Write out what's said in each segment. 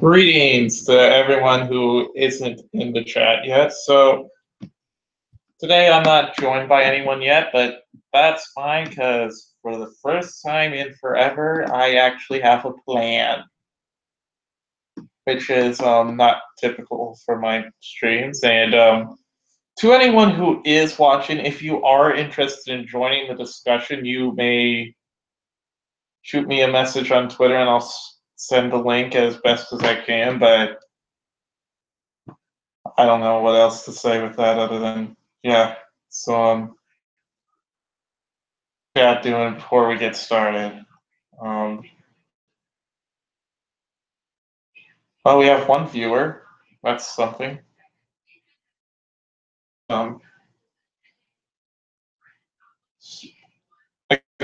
Greetings to everyone who isn't in the chat yet. So today I'm not joined by anyone yet, but that's fine because for the first time in forever, I actually have a plan, which is not typical for my streams. And to anyone who is watching, if you are interested in joining the discussion, you may shoot me a message on Twitter and I'll send the link as best as I can, but I don't know what else to say with that other than, yeah. So, chat doing before we get started. Well, we have one viewer. That's something.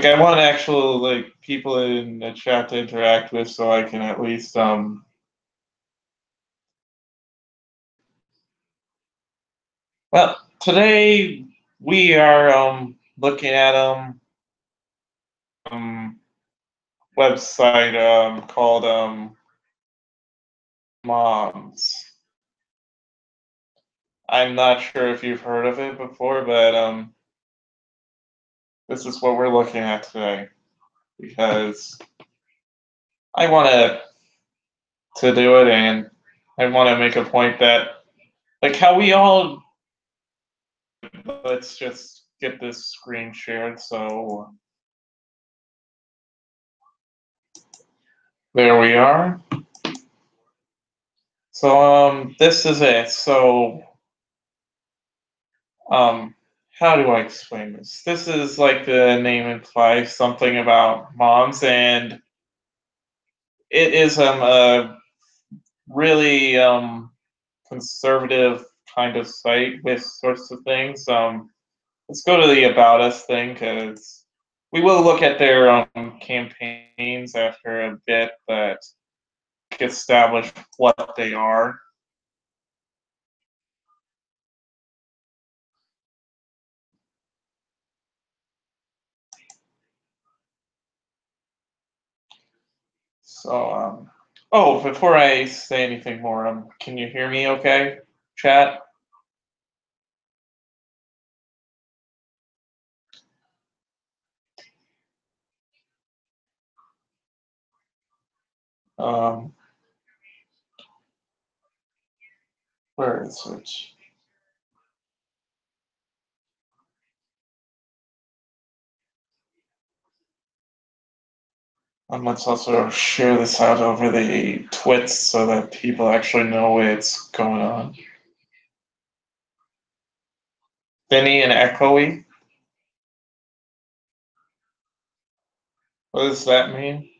I want actual people in the chat to interact with, so I can at least Well, today we are looking at website called Moms. I'm not sure if you've heard of it before, but this is what we're looking at today because I want to do it, and I want to make a point that, like how we all, let's just get this screen shared. So there we are. So this is it. So how do I explain this? This is, like the name implies, something about moms, and it is a really conservative kind of site with sorts of things. Let's go to the About Us thing because we will look at their campaigns after a bit, but establish what they are. So, oh, before I say anything more, can you hear me okay, chat? Where is it? Let's also share this out over the Twits so that people actually know what's going on. Vinny and echoey? What does that mean?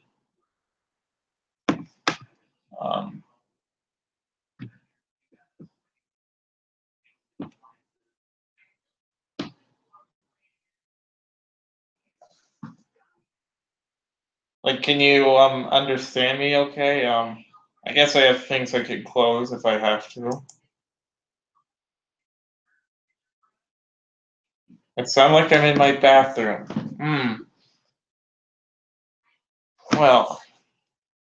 Like, can you understand me okay? I guess I have things I could close if I have to. It sounds like I'm in my bathroom. Well,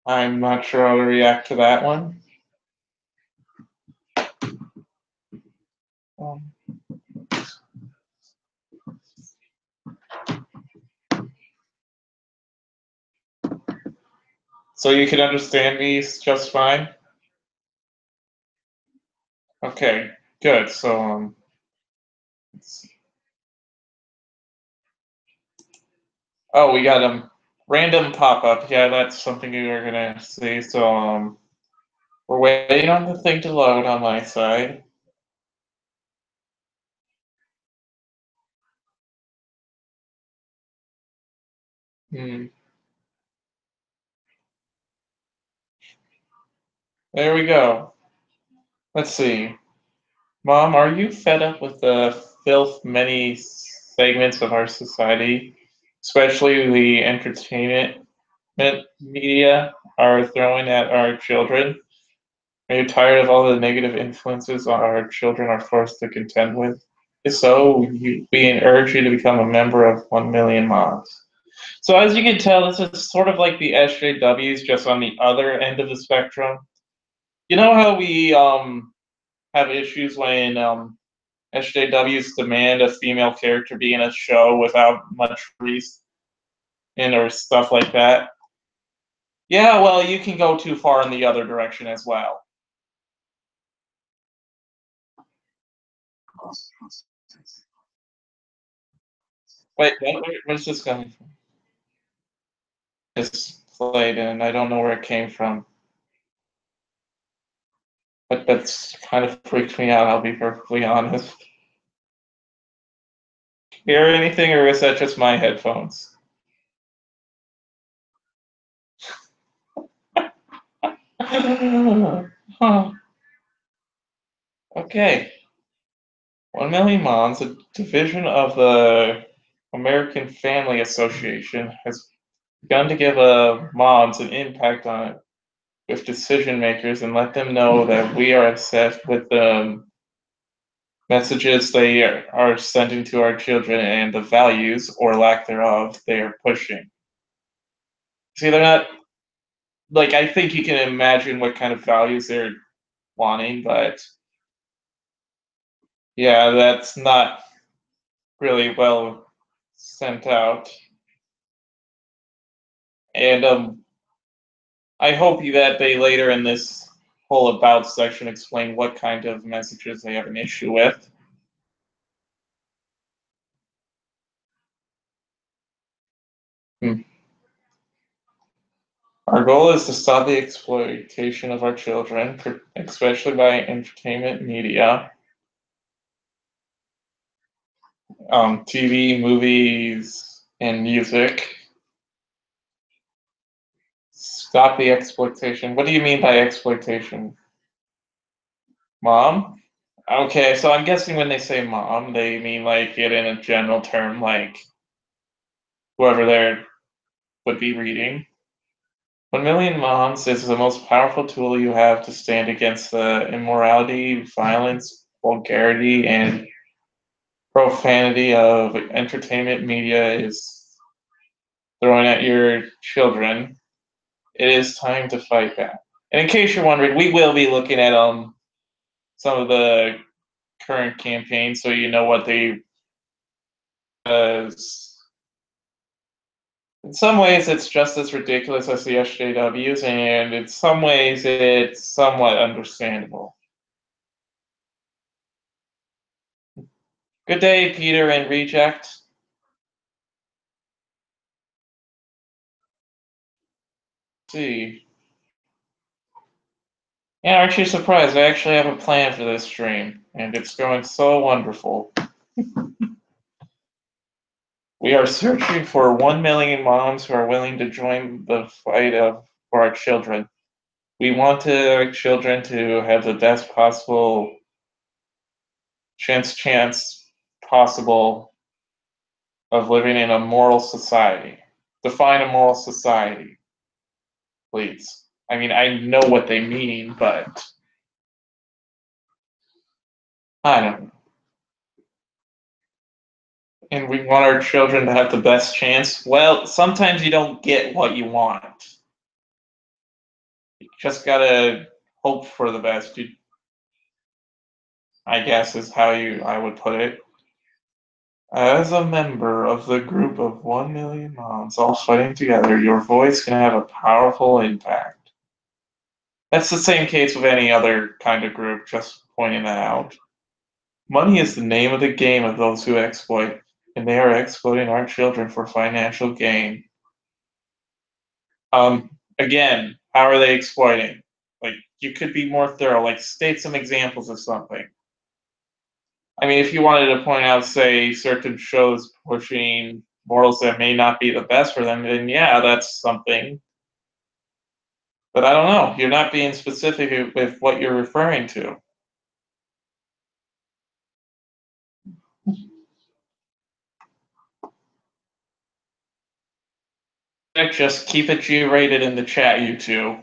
I'm not sure how to react to that one. So you can understand me just fine? Okay, good. So, oh, we got a random pop-up. Yeah, that's something you're gonna see. So, we're waiting on the thing to load on my side. There we go. Let's see. Mom, are you fed up with the filth many segments of our society, especially the entertainment media, are throwing at our children? Are you tired of all the negative influences our children are forced to contend with? If so, we urge you to become a member of 1 Million Moms. So as you can tell, this is sort of like the SJWs, just on the other end of the spectrum. You know how we have issues when SJWs demand a female character be in a show without much reason or stuff like that? Yeah, well, you can go too far in the other direction as well. Wait, where's this coming from? Just played and I don't know where it came from. But that's kind of freaked me out, I'll be perfectly honest. Hear anything, or is that just my headphones? Huh. Okay. 1 Million Moms, a division of the American Family Association, has begun to give moms an impact on it with decision makers and let them know that we are obsessed with the messages they are sending to our children and the values or lack thereof they are pushing. See, they're not like, I think you can imagine what kind of values they're wanting, but yeah, that's not really well sent out. And I hope that they later in this whole about section explain what kind of messages they have an issue with. Hmm. Our goal is to stop the exploitation of our children, especially by entertainment media, TV, movies, and music. Stop the exploitation. What do you mean by exploitation? Mom? Okay, so I'm guessing when they say mom, they mean like it in a general term, like whoever there would be reading. 1 Million Moms is the most powerful tool you have to stand against the immorality, violence, vulgarity, and profanity of entertainment media is throwing at your children. It is time to fight back. And in case you're wondering, we will be looking at some of the current campaigns, so you know what they in some ways it's just as ridiculous as the SJWs, and in some ways it's somewhat understandable. Good day, Peter and Reject. Let's see. Yeah, aren't you surprised? I actually have a plan for this stream, and it's going so wonderful. We are searching for 1 million moms who are willing to join the fight for our children. We want our children to have the best possible chance possible of living in a moral society. Define a moral society, please. I mean, I know what they mean, but I don't know. And we want our children to have the best chance. Well, sometimes you don't get what you want. You just gotta hope for the best. I guess is how I would put it. As a member of the group of 1 million moms all fighting together, your voice can have a powerful impact. That's the same case with any other kind of group, just pointing that out. Money is the name of the game of those who exploit, and they are exploiting our children for financial gain. Again, how are they exploiting? Like, you could be more thorough, like, state some examples of something. I mean, if you wanted to point out, say, certain shows pushing morals that may not be the best for them, then yeah, that's something. But I don't know. You're not being specific with what you're referring to. Just keep it G-rated in the chat, you two.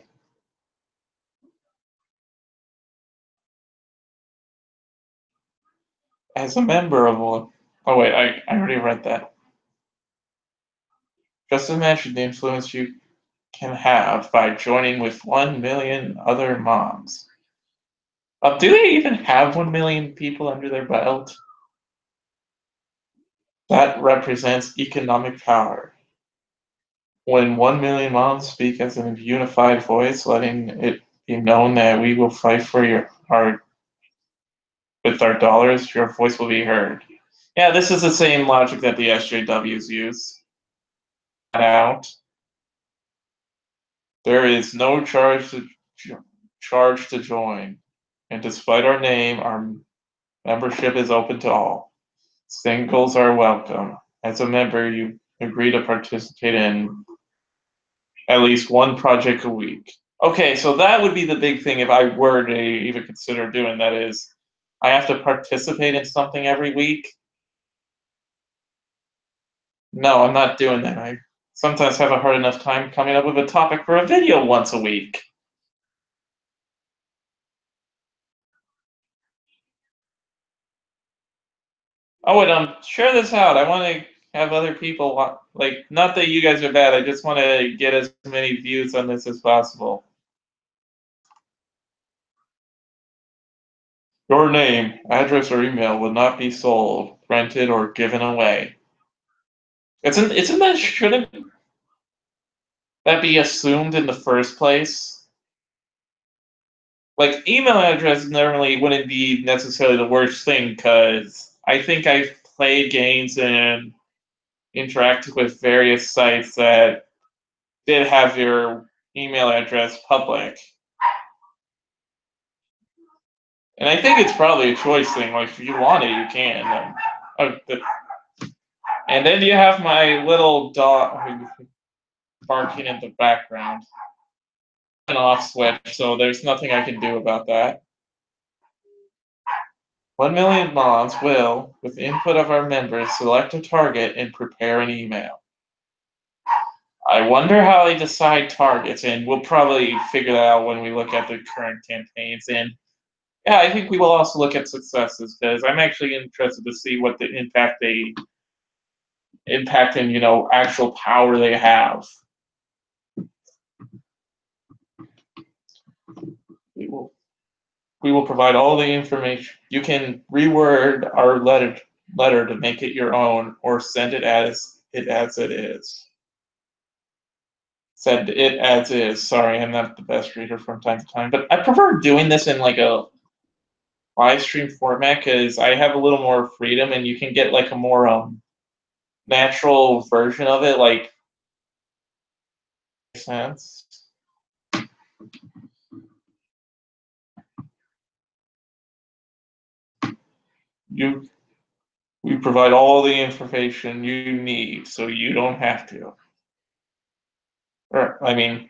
As a member of one. Oh wait, I already read that. Just imagine the influence you can have by joining with 1 million other moms. Do they even have 1 million people under their belt? That represents economic power. When 1 million moms speak as a unified voice, letting it be known that we will fight for with our dollars, your voice will be heard. Yeah, this is the same logic that the SJWs use. Out. There is no charge to join, and despite our name, our membership is open to all. Singles are welcome. As a member, you agree to participate in at least one project a week. Okay, so that would be the big thing if I were to even consider doing that is I have to participate in something every week. No, I'm not doing that. I sometimes have a hard enough time coming up with a topic for a video once a week. Oh, and share this out. I want to have other people like, not that you guys are bad. I just want to get as many views on this as possible. Your name, address, or email will not be sold, rented, or given away. Isn't that shouldn't that be assumed in the first place? Like email address normally wouldn't be necessarily the worst thing because I think I've played games and interacted with various sites that did have your email address public. And I think it's probably a choice thing. Like if you want it, you can. And then you have my little dog barking in the background. An off switch, so there's nothing I can do about that. 1 million moms will, with input of our members, select a target and prepare an email. I wonder how they decide targets, and we'll probably figure that out when we look at the current campaigns. And yeah, I think we will also look at successes because I'm actually interested to see what the impact and actual power they have. We will we will provide all the information. You can reword our letter to make it your own, or send it as it is. Said it as is. Sorry, I'm not the best reader from time to time, but I prefer doing this in like a live stream format because I have a little more freedom, and you can get like a more natural version of it. Like, sense. You We provide all the information you need, so you don't have to. Or, I mean,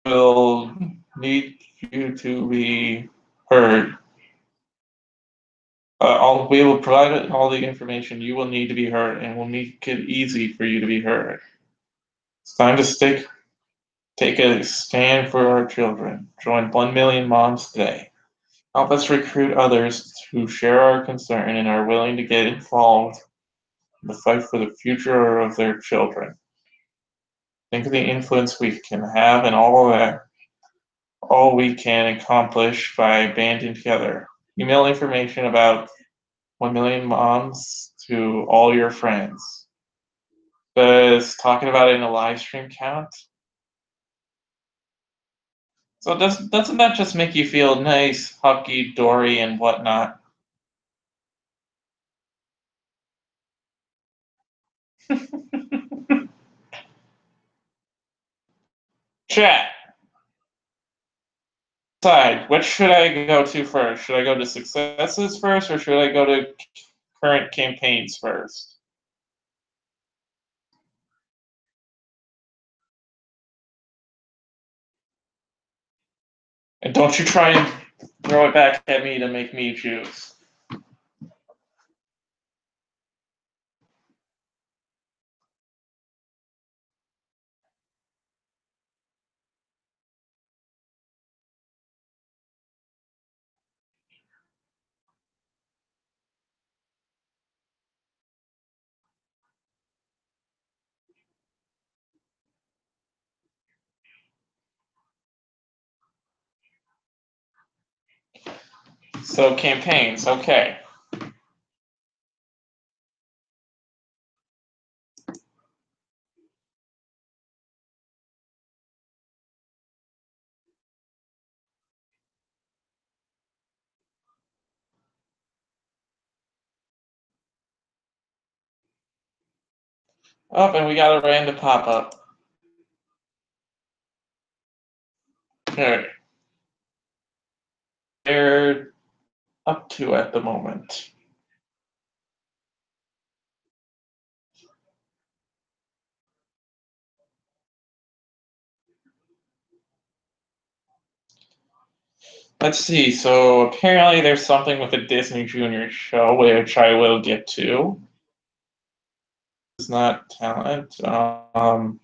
we'll need you to be heard. We will provide all the information you will need to be heard, and we'll make it easy for you to be heard. It's time to take a stand for our children. Join 1 million moms today. Help us recruit others who share our concern and are willing to get involved in the fight for the future of their children. Think of the influence we can have and all we can accomplish by banding together. Email information about 1 million moms to all your friends. Does talking about it in a live stream count? So doesn't that just make you feel nice, hunky dory, and whatnot? Chat. Decide, which should I go to first? Should I go to successes first, or should I go to current campaigns first? And don't you try and throw it back at me to make me choose. So campaigns, okay. Oh, and we got a random pop-up. Okay. They're up to at the moment. Let's see. So apparently there's something with a Disney Junior show, which I will get to. It's not talent. Something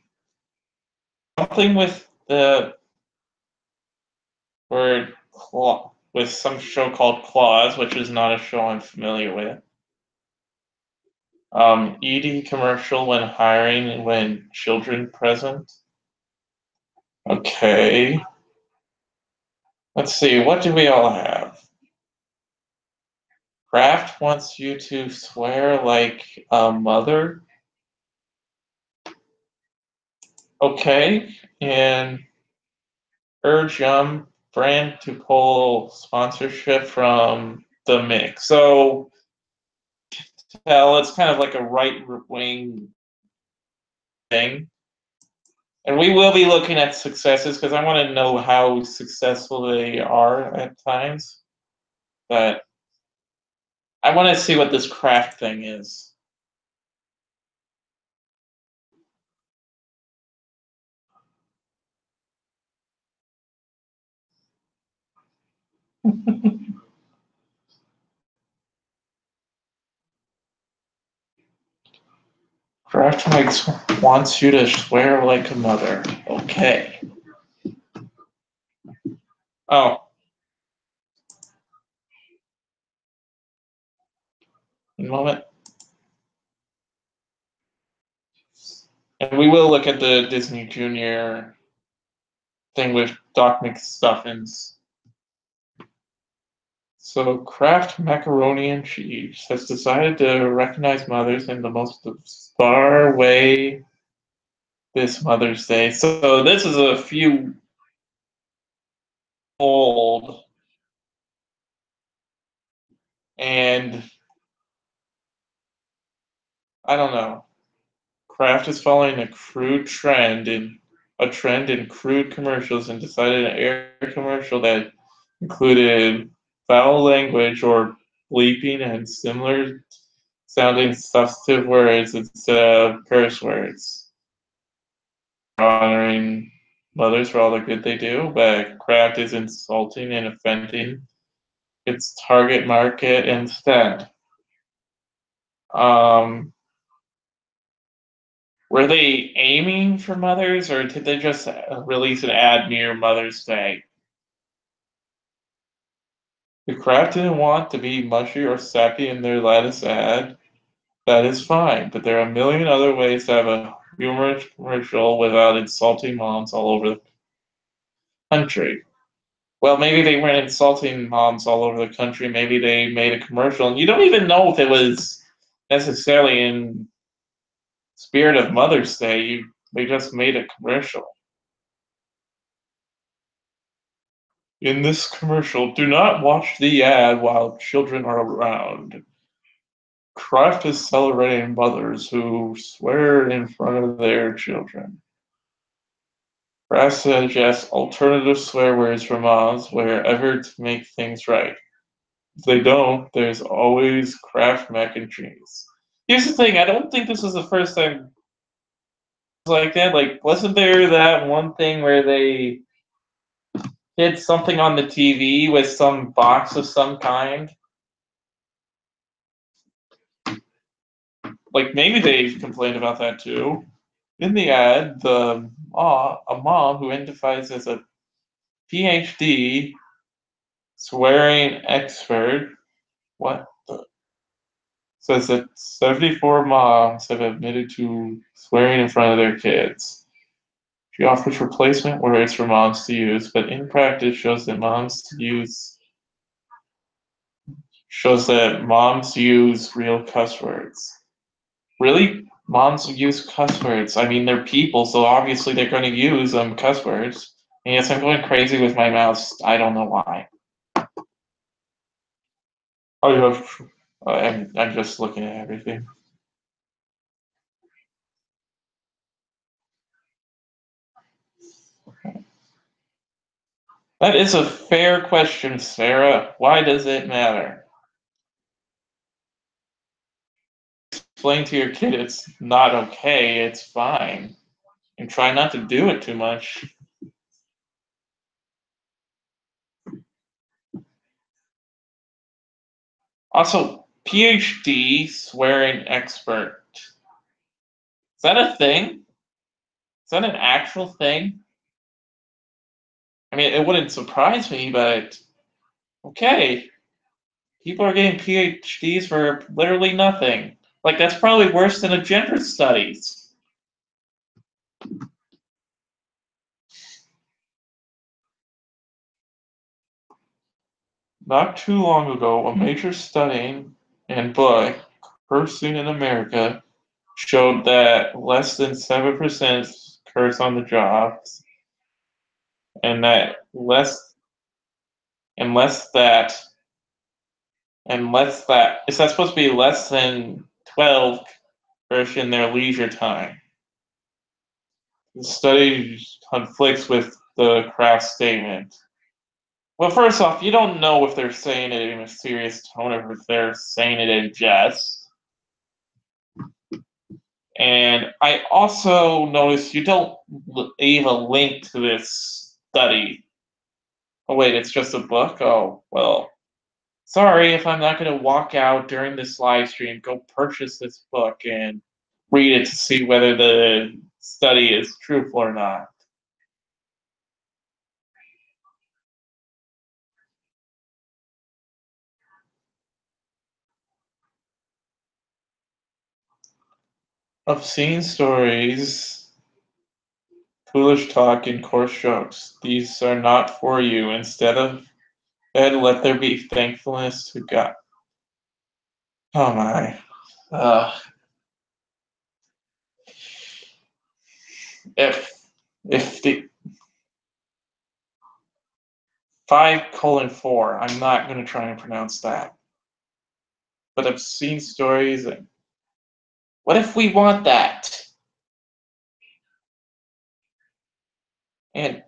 with the word with some show called Claws, which is not a show I'm familiar with. ED commercial when hiring when children present. Okay. Let's see. What do we all have? Kraft wants you to swear like a mother. Okay. And urge Yum brand to pull sponsorship from the mix. So, well, it's kind of like a right wing thing. And we will be looking at successes because I want to know how successful they are at times. But I want to see what this Kraft thing is. Kraft Mix wants you to swear like a mother. Okay. Oh, a moment. And we will look at the Disney Junior thing with Doc McStuffins. So Kraft Macaroni and Cheese has decided to recognize mothers in the most bizarre way this Mother's Day. So this is a few old, and I don't know. Kraft is following a trend in crude commercials and decided to air a commercial that included foul language or bleeping and similar sounding substantive words instead of curse words. Honoring mothers for all the good they do, but Kraft is insulting and offending its target market instead. Um, Were they aiming for mothers, or did they just release an ad near Mother's Day? If Kraft didn't want to be mushy or sappy in their latest ad, that is fine, but there are a million other ways to have a humorous commercial without insulting moms all over the country. Well, maybe they weren't insulting moms all over the country. Maybe they made a commercial, and you don't even know if it was necessarily in spirit of Mother's Day. They just made a commercial. In this commercial, do not watch the ad while children are around. Kraft is celebrating mothers who swear in front of their children. Kraft suggests alternative swear words for moms wherever to make things right. If they don't, there's always Kraft mac and cheese. Here's the thing, I don't think this is the first time like that. Like, wasn't there that one thing where they did something on the TV with some box of some kind? Like, maybe they've complained about that too. In the ad, a mom who identifies as a PhD swearing expert, what the, says that 74 moms have admitted to swearing in front of their kids. She offers replacement words for moms to use, but in practice shows that moms use shows that moms use real cuss words. Really? Moms use cuss words. I mean, they're people, so obviously they're going to use cuss words. And yes, I'm going crazy with my mouth. I don't know why. I have. I'm just looking at everything. That is a fair question, Sarah. Why does it matter? Explain to your kid it's not okay, it's fine. And try not to do it too much. Also, PhD swearing expert. Is that a thing? Is that an actual thing? I mean, it wouldn't surprise me, but okay. People are getting PhDs for literally nothing. Like, that's probably worse than a gender studies. Not too long ago, a major study and book, First Seen in America, showed that less than 7% curse on the jobs, and that and less that, is that supposed to be less than 12 curse in their leisure time? The study conflicts with the Kraft statement. Well, first off, you don't know if they're saying it in a serious tone or if they're saying it in jest. And I also noticed you don't leave a link to this study. Oh, wait, it's just a book? Oh, well, sorry if I'm not going to walk out during this live stream, go purchase this book and read it to see whether the study is truthful or not. Obscene stories, foolish talk, and coarse jokes. These are not for you. Instead, let there be thankfulness to God. Oh my. Uh, if the 5:4, I'm not going to try and pronounce that. But obscene stories. What if we want that? And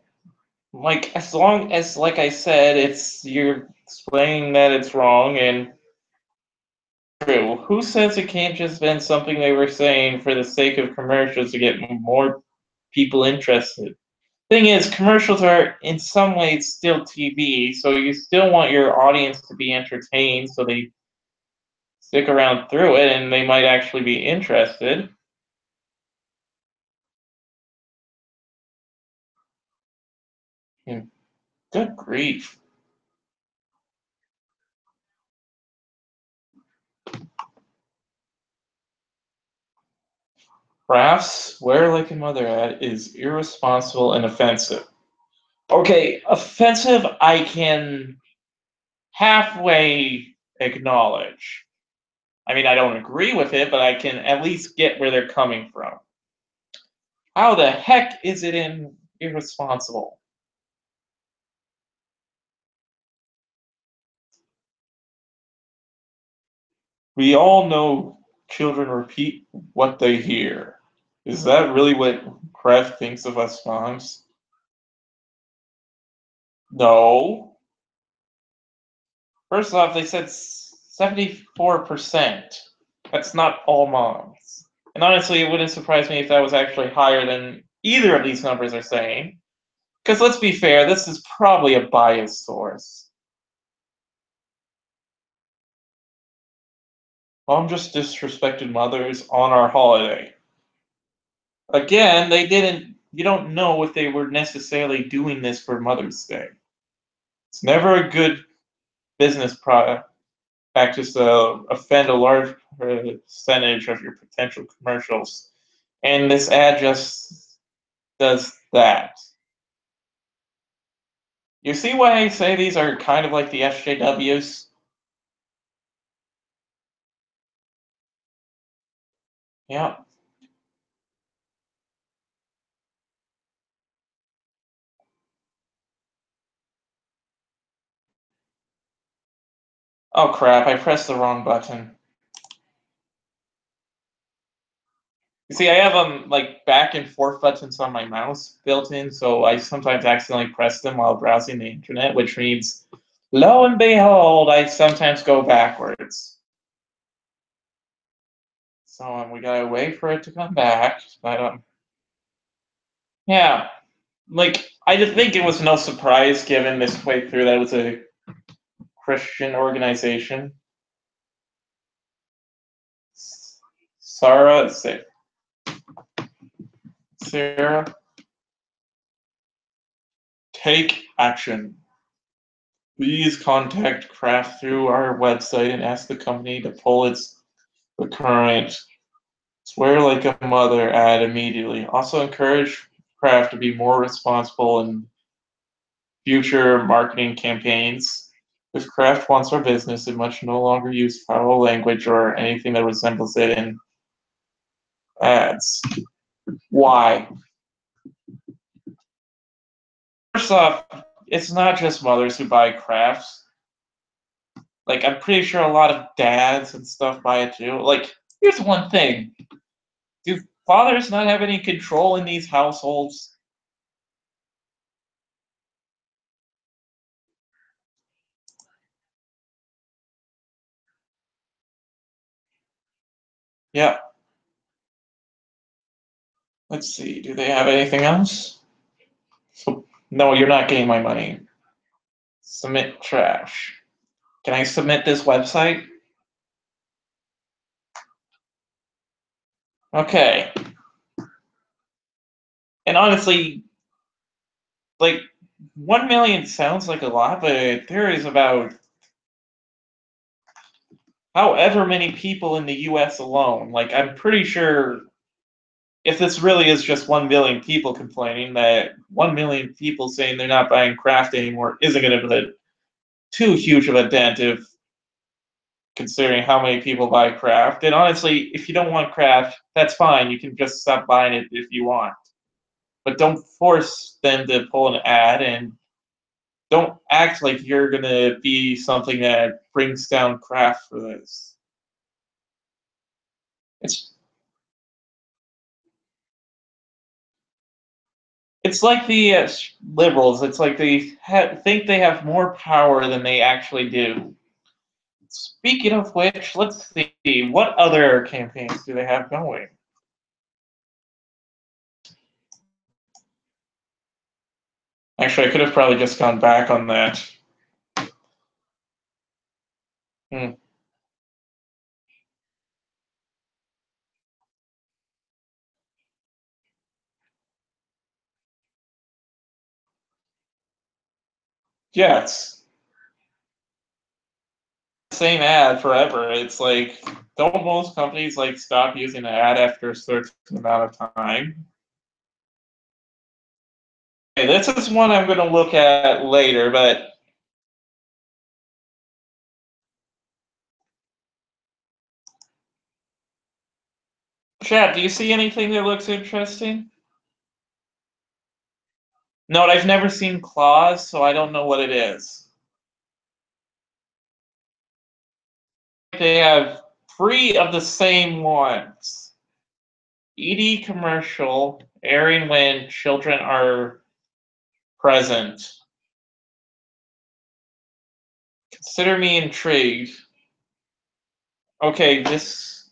like, as long as, like I said, it's you're explaining that it's wrong and true. Who says it can't just been something they were saying for the sake of commercials to get more people interested? Thing is, commercials are in some ways still TV, so you still want your audience to be entertained, so they stick around through it, and they might actually be interested. And good grief. Rafts, swear like a mother at, is irresponsible and offensive. Okay, offensive I can halfway acknowledge. I mean, I don't agree with it, but I can at least get where they're coming from. How the heck is it irresponsible? We all know children repeat what they hear. Is that really what Kraft thinks of us moms? No. First off, they said 74%. That's not all moms. And honestly, it wouldn't surprise me if that was actually higher than either of these numbers are saying. Because let's be fair, this is probably a biased source. Mom just disrespected mothers on our holiday. Again, they didn't. You don't know if they were necessarily doing this for Mother's Day. It's never a good business practice to offend a large percentage of your potential commercials. And this ad just does that. You see why I say these are kind of like the SJWs? Yeah. Oh crap, I pressed the wrong button. You see, I have like back and forth buttons on my mouse built in, so I sometimes accidentally press them while browsing the internet, which means, lo and behold, I sometimes go backwards. So we gotta wait for it to come back. But yeah, like I just think it was no surprise given this playthrough that it was a Christian organization. Sarah, take action. Please contact Kraft through our website and ask the company to pull the current "Swear Like a Mother" ad immediately. Also encourage Kraft to be more responsible in future marketing campaigns. If Kraft wants our business, it must no longer use foul language or anything that resembles it in ads. Why? First off, it's not just mothers who buy Krafts. Like, I'm pretty sure a lot of dads and stuff buy it too. Like, here's one thing. Do fathers not have any control in these households? Yeah. Let's see. Do they have anything else? So, no, you're not getting my money. Submit trash. Can I submit this website? Okay. And honestly, like 1 million sounds like a lot, but there is about however many people in the US alone. Like, I'm pretty sure if this really is just 1 million people complaining, that 1 million people saying they're not buying Kraft anymore isn't going to put too huge of a dent if considering how many people buy Kraft. And honestly, if you don't want Kraft, that's fine. You can just stop buying it if you want. But don't force them to pull an ad and don't act like you're going to be something that brings down Kraft for this. It's it's like the liberals. It's like they think they have more power than they actually do. Speaking of which, let's see what other campaigns do they have going. Actually, I could have probably just gone back on that. Hmm. Yeah, it's the same ad forever. It's like, don't most companies like stop using an ad after a certain amount of time? Okay, this is one I'm going to look at later, but chat, do you see anything that looks interesting? No, I've never seen Claws, so I don't know what it is. They have 3 of the same ones. ED commercial airing when children are present. Consider me intrigued. Okay, this.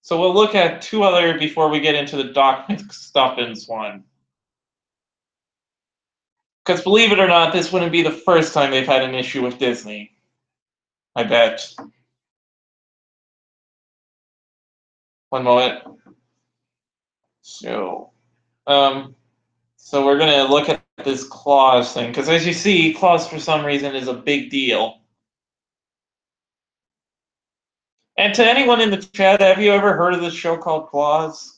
So we'll look at 2 other before we get into the Doc McStuffins one. Because believe it or not, this wouldn't be the first time they've had an issue with Disney. I bet. One moment. So, so we're gonna look at this clause thing because, as you see, clause for some reason is a big deal. And to anyone in the chat, have you ever heard of this show called Clause?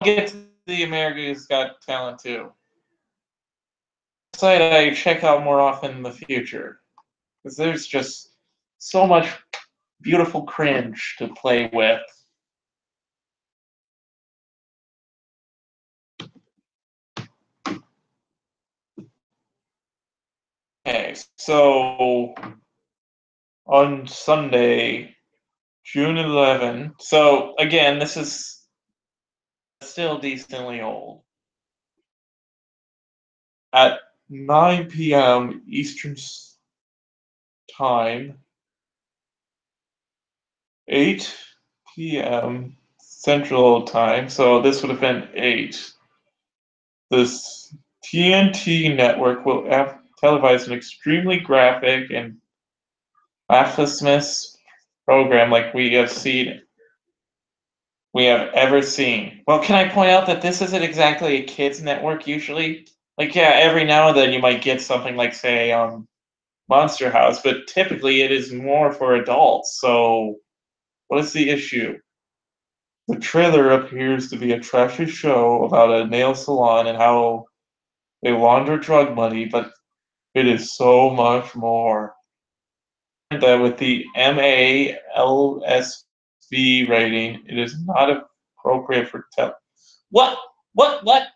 I'll get to the America's Got Talent too. Site I check out more often in the future. because there's just so much beautiful cringe to play with. Okay, so on Sunday, June 11. So again, this is still decently old. At 9 p.m. Eastern Time, 8 p.m. Central Time, so this would have been 8. This TNT network will televise an extremely graphic and blasphemous program like we have ever seen. Well, can I point out that this isn't exactly a kids network usually? Like, yeah, every now and then you might get something like, say, Monster House, but typically it is more for adults. So, what is the issue? The trailer appears to be a trashy show about a nail salon and how they launder drug money, but it is so much more. That with the MALSV rating, it is not appropriate for What? What?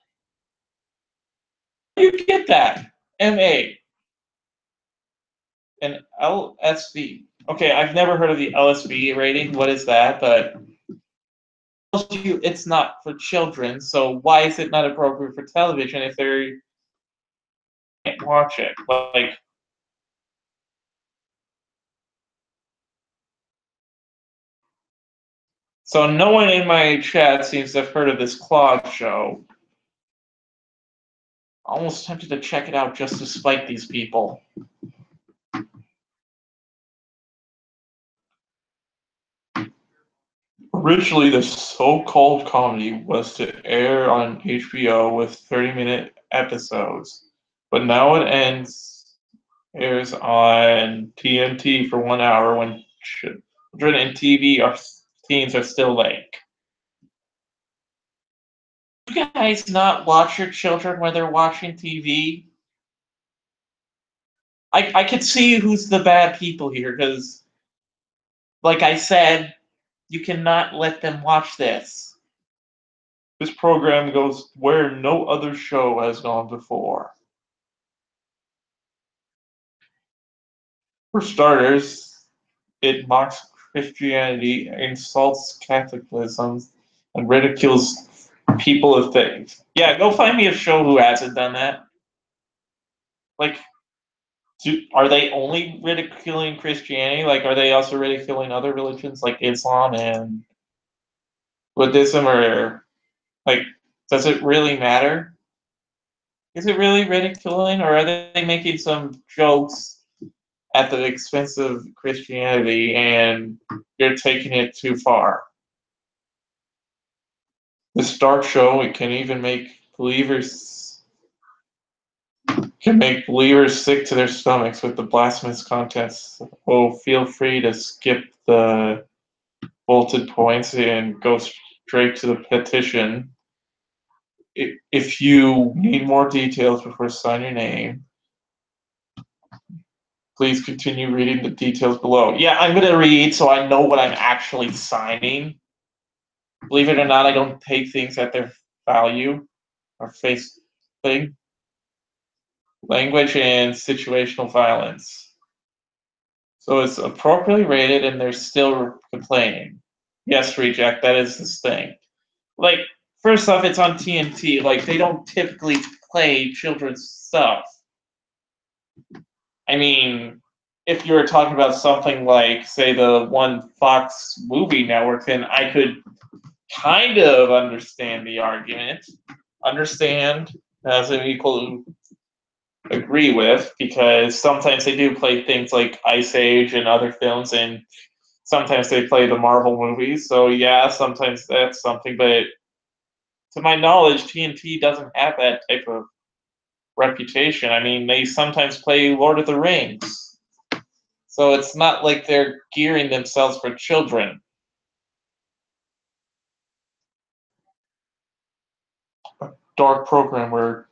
You get that? MA and LSV. Okay, I've never heard of the LSV rating. What is that? But tells you it's not for children. So why is it not appropriate for television if they can't watch it? Like, so no one in my chat seems to have heard of this Claude show. Almost tempted to check it out just to spite these people. Originally, the so-called comedy was to air on HBO with 30-minute episodes, but now it airs on TNT for 1 hour when children and TV teens are still late. You guys not watch your children when they're watching TV? I could see who's the bad people here, because, like I said, you cannot let them watch this. This program goes where no other show has gone before. For starters, it mocks Christianity, insults Catholicism, and ridicules people of faith. Yeah, go find me a show who hasn't done that. Like, are they only ridiculing Christianity? Like, are they also ridiculing other religions like Islam and Buddhism? Or, like, does it really matter? Is it really ridiculing, or are they making some jokes at the expense of Christianity and you're taking it too far? This dark show, it can make believers sick to their stomachs with the blasphemous contents. Oh, feel free to skip the bulleted points and go straight to the petition. If you need more details before signing your name, please continue reading the details below. Yeah, I'm going to read so I know what I'm actually signing. Believe it or not, I don't take things at their value or face thing. Language and situational violence. So it's appropriately rated and they're still complaining. Yes, reject, that is this thing. Like, first off, it's on TNT. Like, they don't typically play children's stuff. I mean, if you were talking about something like, say, the one Fox movie network, then I could kind of understand the argument. Understand as an equal agree with, because sometimes they do play things like Ice Age and other films, and sometimes they play the Marvel movies. So yeah, sometimes that's something, but to my knowledge, TNT doesn't have that type of reputation. I mean, they sometimes play Lord of the Rings. So it's not like they're gearing themselves for children. A dark program where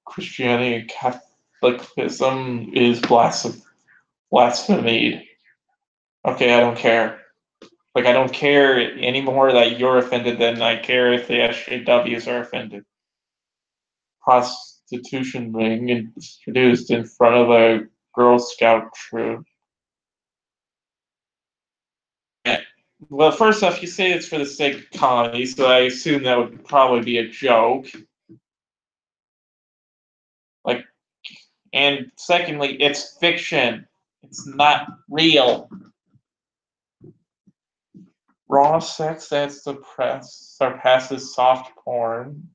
Christianity and Catholicism is blasphemy. blasphemy. Okay, I don't care. Like, I don't care anymore that you're offended than I care if the SJWs are offended. Prostitution ring introduced in front of a Girl Scout troop. Well, first off, you say it's for the sake of comedy, so I assume that would probably be a joke. Like, and secondly, it's fiction. It's not real. Raw sex that surpasses soft porn.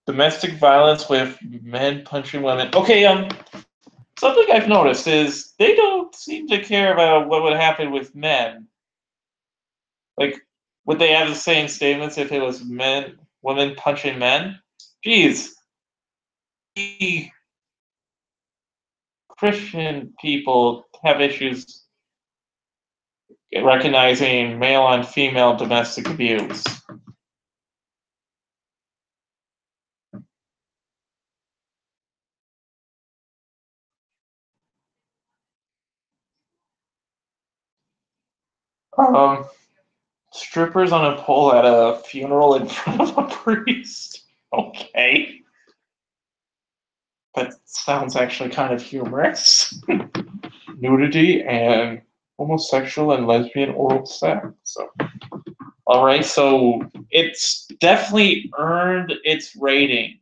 Domestic violence with men punching women. Okay, something I've noticed is they don't seem to care about what would happen with men. Like, would they have the same statements if it was women punching men? Geez, we Christian people have issues recognizing male on female domestic abuse. Um, Strippers on a pole at a funeral in front of a priest. Okay. That sounds actually kind of humorous. Nudity and homosexual and lesbian oral sex. So, all right, so it's definitely earned its rating.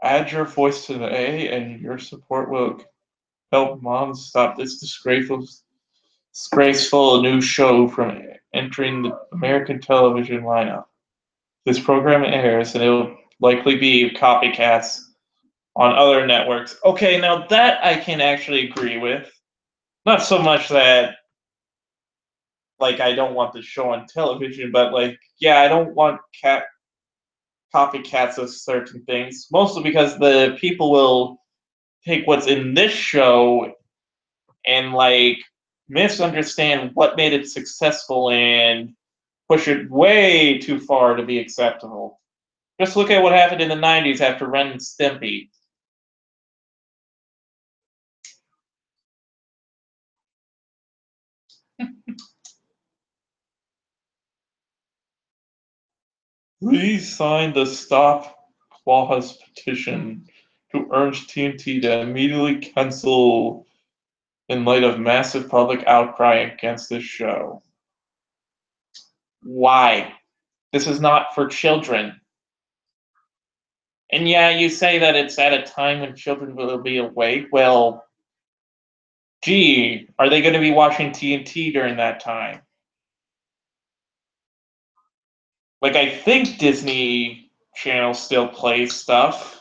Add your voice to the A, and your support will help moms stop this disgraceful new show from entering the American television lineup. This program airs, and it will likely be copycats on other networks. Okay, now that I can actually agree with. Not so much that, like, I don't want the show on television, but, like, yeah, I don't want copycats of certain things, mostly because the people will take what's in this show and, like, misunderstand what made it successful and push it way too far to be acceptable. Just look at what happened in the 90s after Ren and Stimpy. Please sign the Stop Clause petition to urge TNT to immediately cancel in light of massive public outcry against this show. Why? This is not for children. And yeah, you say that it's at a time when children will be awake. Well, gee, are they going to be watching TNT during that time? Like, I think Disney Channel still plays stuff.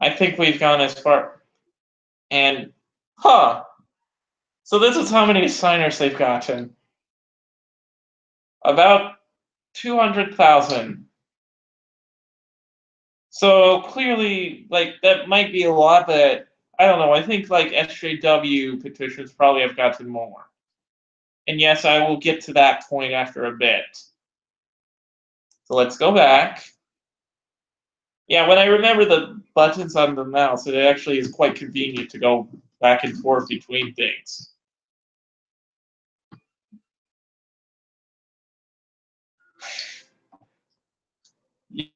I think we've gone as far. And, so this is how many signers they've gotten. About 200,000. So clearly, like, that might be a lot, but I don't know. I think, like, SJW petitions probably have gotten more. And yes, I will get to that point after a bit. So let's go back. Yeah, when I remember the buttons on the mouse, it actually is quite convenient to go back and forth between things.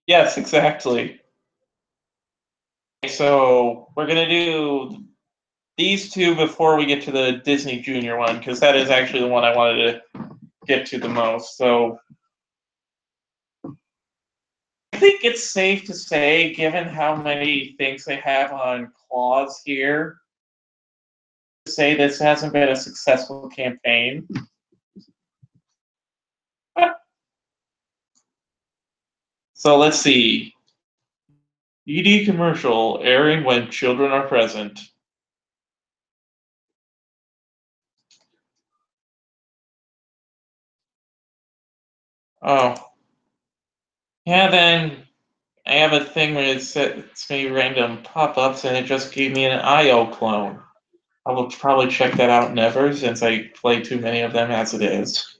Yes, exactly. So we're going to do these two before we get to the Disney Junior one, because that is actually the one I wanted to get to the most. So I think it's safe to say, given how many things they have on clause here, to say this hasn't been a successful campaign. So let's see. ED commercial airing when children are present. Oh. Yeah, then I have a thing where it sets me random pop-ups and it just gave me an IO clone. I will probably check that out never, since I play too many of them as it is.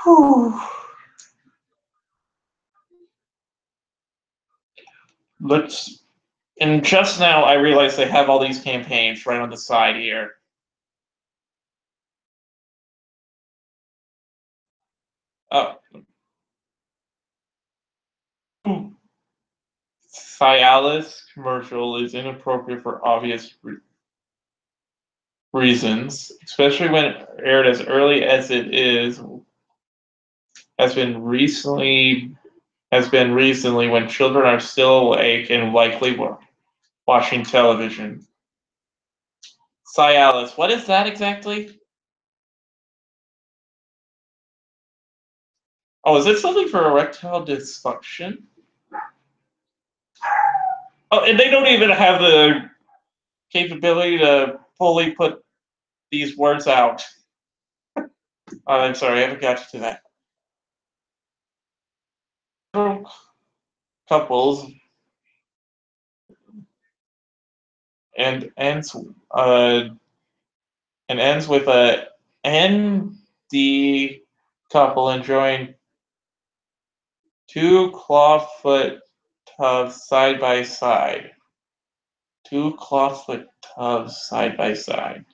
Whew. Let's. And just now, I realized they have all these campaigns right on the side here. Oh. Cialis commercial is inappropriate for obvious reasons, especially when aired as early as it is. Has been recently when children are still awake and likely watching television. Cialis, what is that exactly? Oh, is it something for erectile dysfunction? Oh, and they don't even have the capability to fully put these words out. I'm sorry, I haven't got to that. Couples and ends with a ND couple enjoying two clawfoot tubs side by side. Two clawfoot tubs side by side,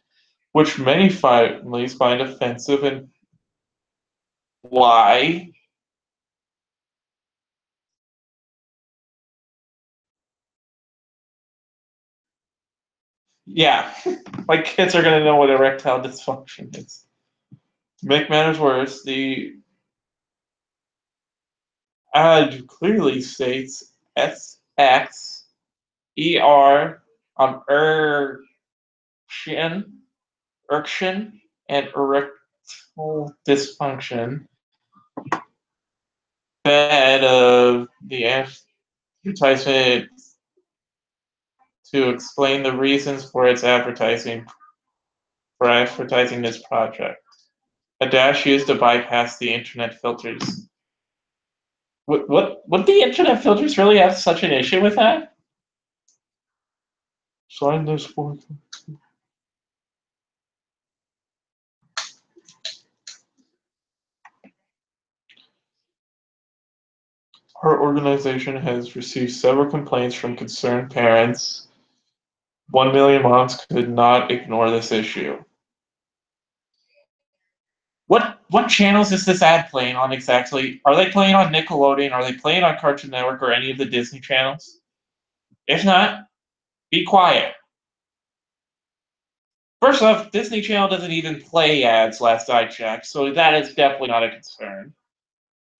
which many families find offensive and why? Yeah, my kids are gonna know what erectile dysfunction is. To make matters worse, the ad clearly states SX ER erection, and erectile dysfunction. Bed of the advertisement to explain the reasons for its advertising this project. A dash used to bypass the internet filters. Would the internet filters really have such an issue with that? Sign this for. Our organization has received several complaints from concerned parents. 1 million moms could not ignore this issue. What channels is this ad playing on exactly? Are they playing on Nickelodeon? Are they playing on Cartoon Network or any of the Disney channels? If not, be quiet. First off, Disney Channel doesn't even play ads last I checked, so that is definitely not a concern.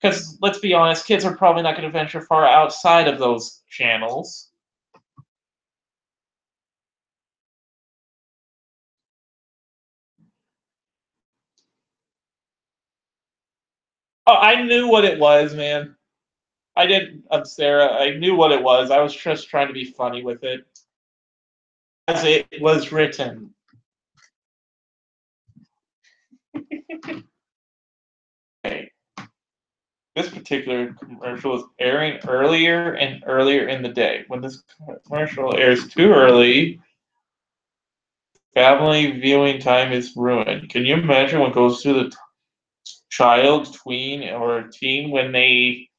Because let's be honest, kids are probably not going to venture far outside of those channels. Oh, I knew what it was, man. I didn't, Sarah. I knew what it was. I was just trying to be funny with it. As it was written. Okay. This particular commercial is airing earlier and earlier in the day. When this commercial airs too early, family viewing time is ruined. Can you imagine what goes through the child, tween, or teen when they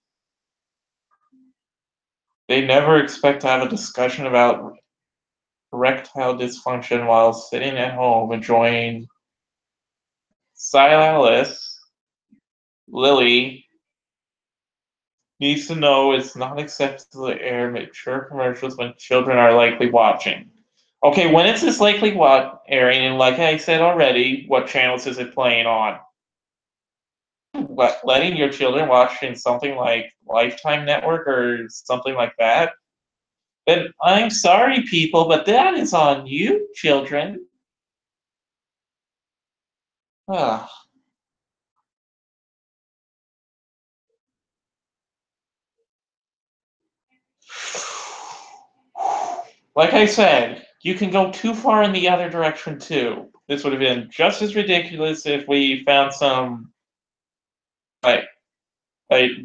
never expect to have a discussion about erectile dysfunction while sitting at home enjoying Silas Lily needs to know it's not acceptable to air mature commercials when children are likely watching. Okay, when is this likely airing? And like I said already, what channels is it playing on? Letting your children watch in something like Lifetime Network or something like that? Then I'm sorry, people, but that is on you, children. Ah. Like I said, you can go too far in the other direction too. This would have been just as ridiculous if we found some like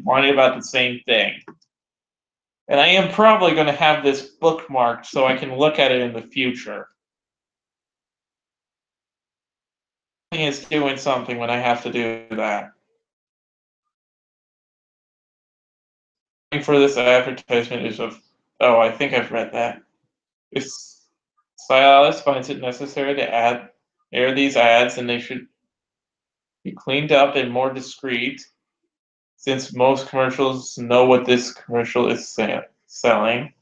whining about the same thing. And I am probably going to have this bookmarked so I can look at it in the future. Is doing something when I have to do that. for this advertisement is of, oh, I think I've read that. If Cialis finds it necessary to air these ads, and they should be cleaned up and more discreet, since most commercials know what this commercial is selling,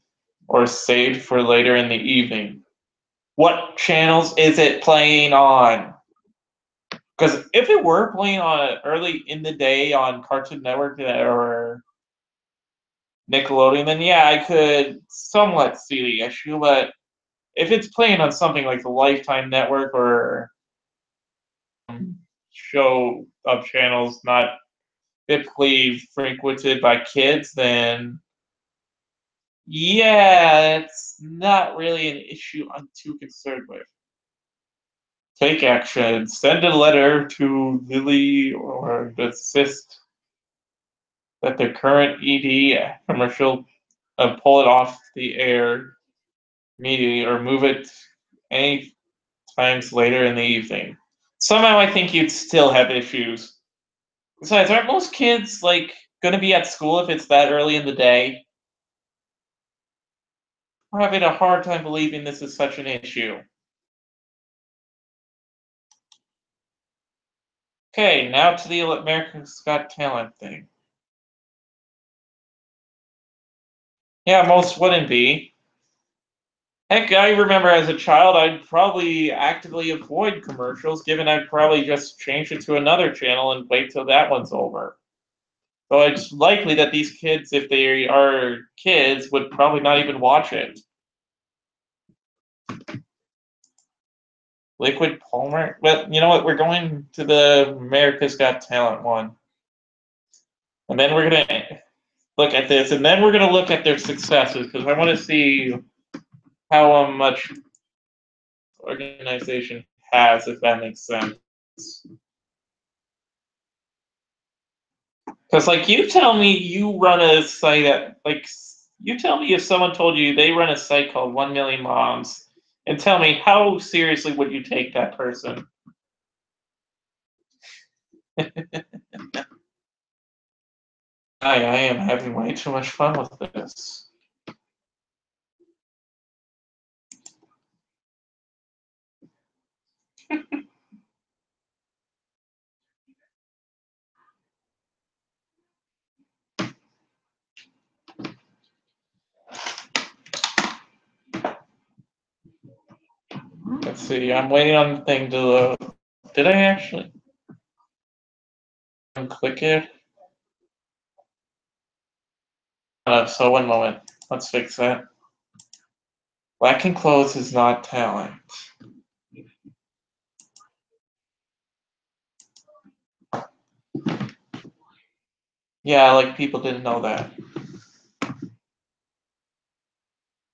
or saved for later in the evening. What channels is it playing on? Because if it were playing on early in the day on Cartoon Network or Nickelodeon, then yeah, I could somewhat see the issue. But if it's playing on something like the Lifetime Network or show of channels not typically frequented by kids, then yeah, it's not really an issue I'm too concerned with. Take action. Send a letter to Lily or insist that the current ED commercial pull it off the air immediately or move it any times later in the evening. Somehow I think you'd still have issues. Besides, aren't most kids like going to be at school if it's that early in the day? I'm having a hard time believing this is such an issue. Okay, now to the America's Got Talent thing. Yeah, most wouldn't be. Heck, I remember as a child, I'd probably actively avoid commercials, given I'd probably just change it to another channel and wait till that one's over. So it's likely that these kids, if they are kids, would probably not even watch it. Liquid Palmer? Well, you know what? We're going to the America's Got Talent one. And then we're going to look at this, and then we're going to look at their successes, because I want to see how much organization has, if that makes sense. Because, like, you tell me you run a site at, like, you tell me if someone told you they run a site called 1 Million Moms, and tell me how seriously would you take that person? I am having way too much fun with this. Let's see, I'm waiting on the thing to load. Did I actually click it? So one moment. Let's fix that. Lacking clothes is not talent. Yeah, like people didn't know that.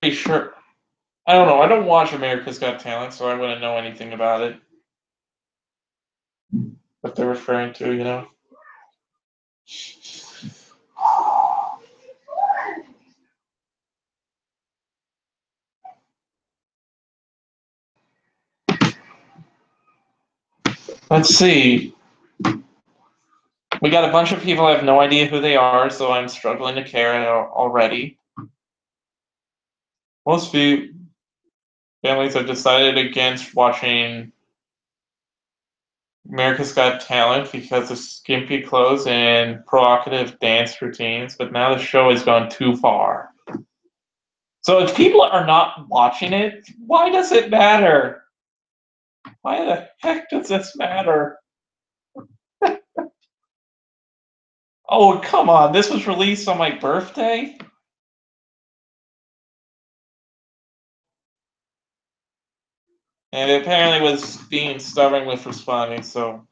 Pretty sure. I don't know. I don't watch America's Got Talent, so I wouldn't know anything about it. What they're referring to, you know? Let's see. We got a bunch of people I have no idea who they are, so I'm struggling to care already. Most families have decided against watching America's Got Talent because of skimpy clothes and provocative dance routines, but now the show has gone too far. So if people are not watching it, why does it matter? Why the heck does this matter? Oh, come on. This was released on my birthday? And it apparently was being stubborn with responding, so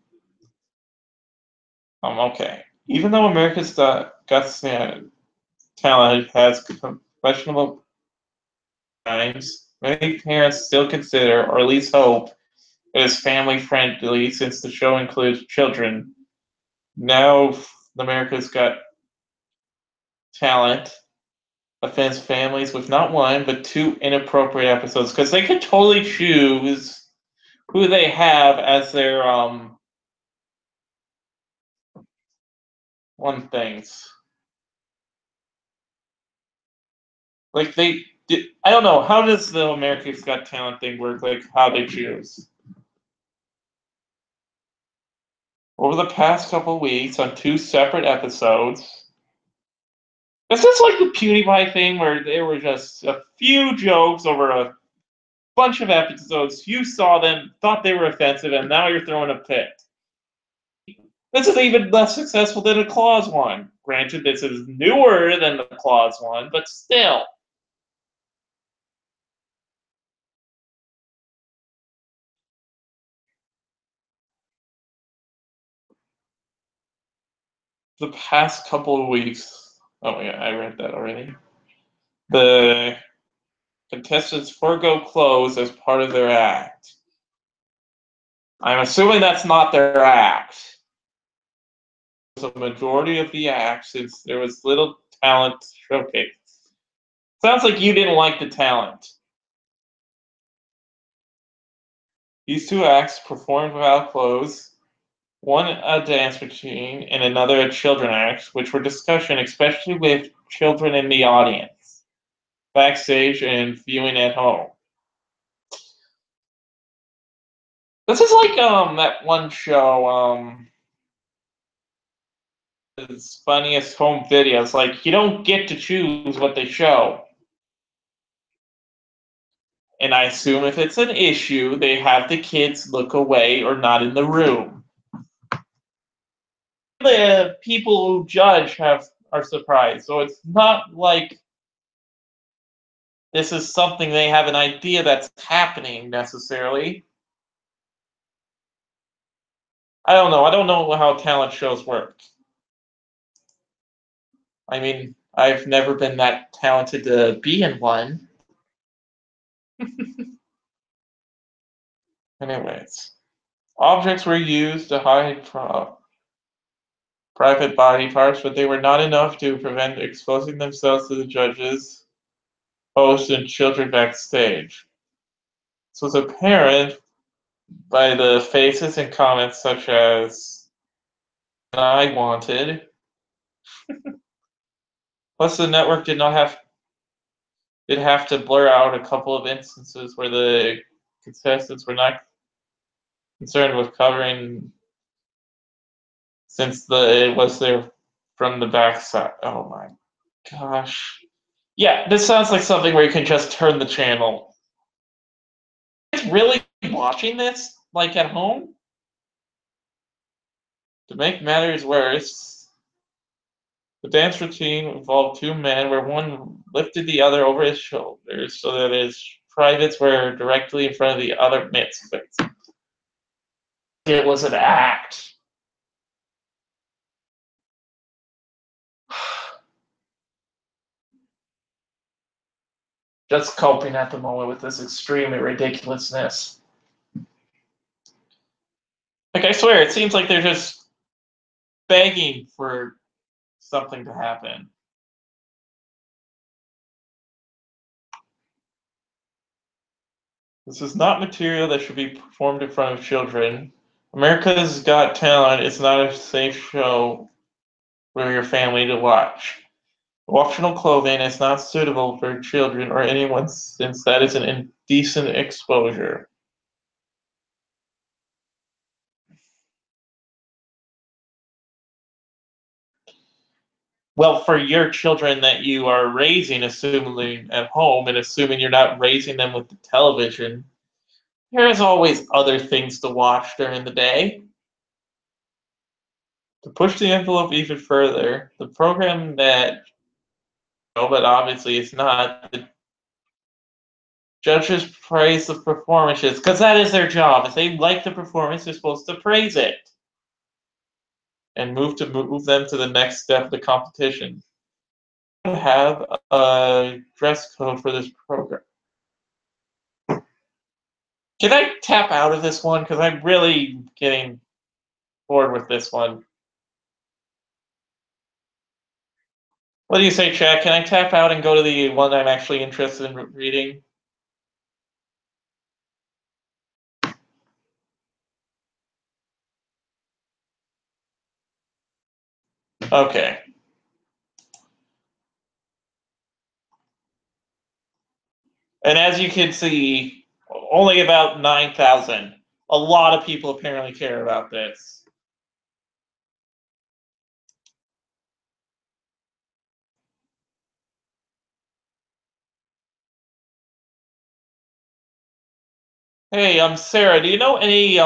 okay. Even though America's Got Talent has questionable times, many parents still consider, or at least hope, it is family friendly since the show includes children. Now, America's Got Talent offends families with not one but two inappropriate episodes because they could totally choose who they have as their one things. Like they did, I don't know, how does the America's Got Talent thing work? Like how they choose? Over the past couple weeks on 2 separate episodes. Is this like the PewDiePie thing where there were just a few jokes over a bunch of episodes? You saw them, thought they were offensive, and now you're throwing a fit. This is even less successful than a Claus one. Granted, this is newer than the Claus one, but still. The past couple of weeks. Oh, yeah, I read that already. The contestants forego clothes as part of their act. I'm assuming that's not their act. The majority of the act, since there was little talent showcase. Sounds like you didn't like the talent. These two acts performed without clothes, one a dance routine and another a children act, which were discussion, especially with children in the audience, backstage and viewing at home. This is like that one show, his funniest home videos. Like you don't get to choose what they show. And I assume if it's an issue, they have the kids look away or not in the room. The people who judge are surprised, so it's not like this is something they have an idea that's happening necessarily. I don't know. I don't know how talent shows work. I mean, I've never been that talented to be in one. Anyways, objects were used to hide private body parts, but they were not enough to prevent exposing themselves to the judges, hosts, and children backstage. This was apparent by the faces and comments such as "I wanted." Plus, the network did have to blur out a couple of instances where the contestants were not concerned with covering, since it was there from the backside. Oh my gosh! Yeah, this sounds like something where you can just turn the channel. Is really watching this like at home? To make matters worse, the dance routine involved two men where one lifted the other over his shoulders so that his privates were directly in front of the other man's face. It was an act. Just coping at the moment with this extreme ridiculousness. Like, I swear, it seems like they're just begging for something to happen. This is not material that should be performed in front of children. America's Got Talent is not a safe show for your family to watch. Optional clothing is not suitable for children or anyone since that is an indecent exposure. Well, for your children that you are raising, assuming at home, and assuming you're not raising them with the television, there's always other things to watch during the day. To push the envelope even further, the program that, no, but obviously it's not, the judges praise the performances, because that is their job. If they like the performance, they're supposed to praise it and move them to the next step of the competition. Have a dress code for this program. Can I tap out of this one? Because I'm really getting bored with this one. What do you say, Chad? Can I tap out and go to the one I'm actually interested in reading? Okay. And as you can see, only about 9,000. A lot of people apparently care about this. Hey, Sarah, do you know any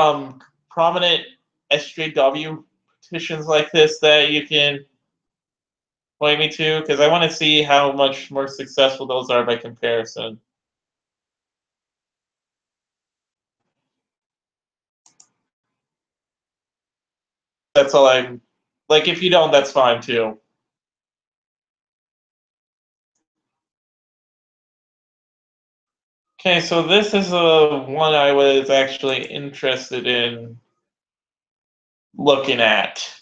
prominent SJW petitions like this that you can point me to? Because I want to see how much more successful those are by comparison. That's all I'm like. If you don't, that's fine too. Okay, so this is a one I was actually interested in looking at.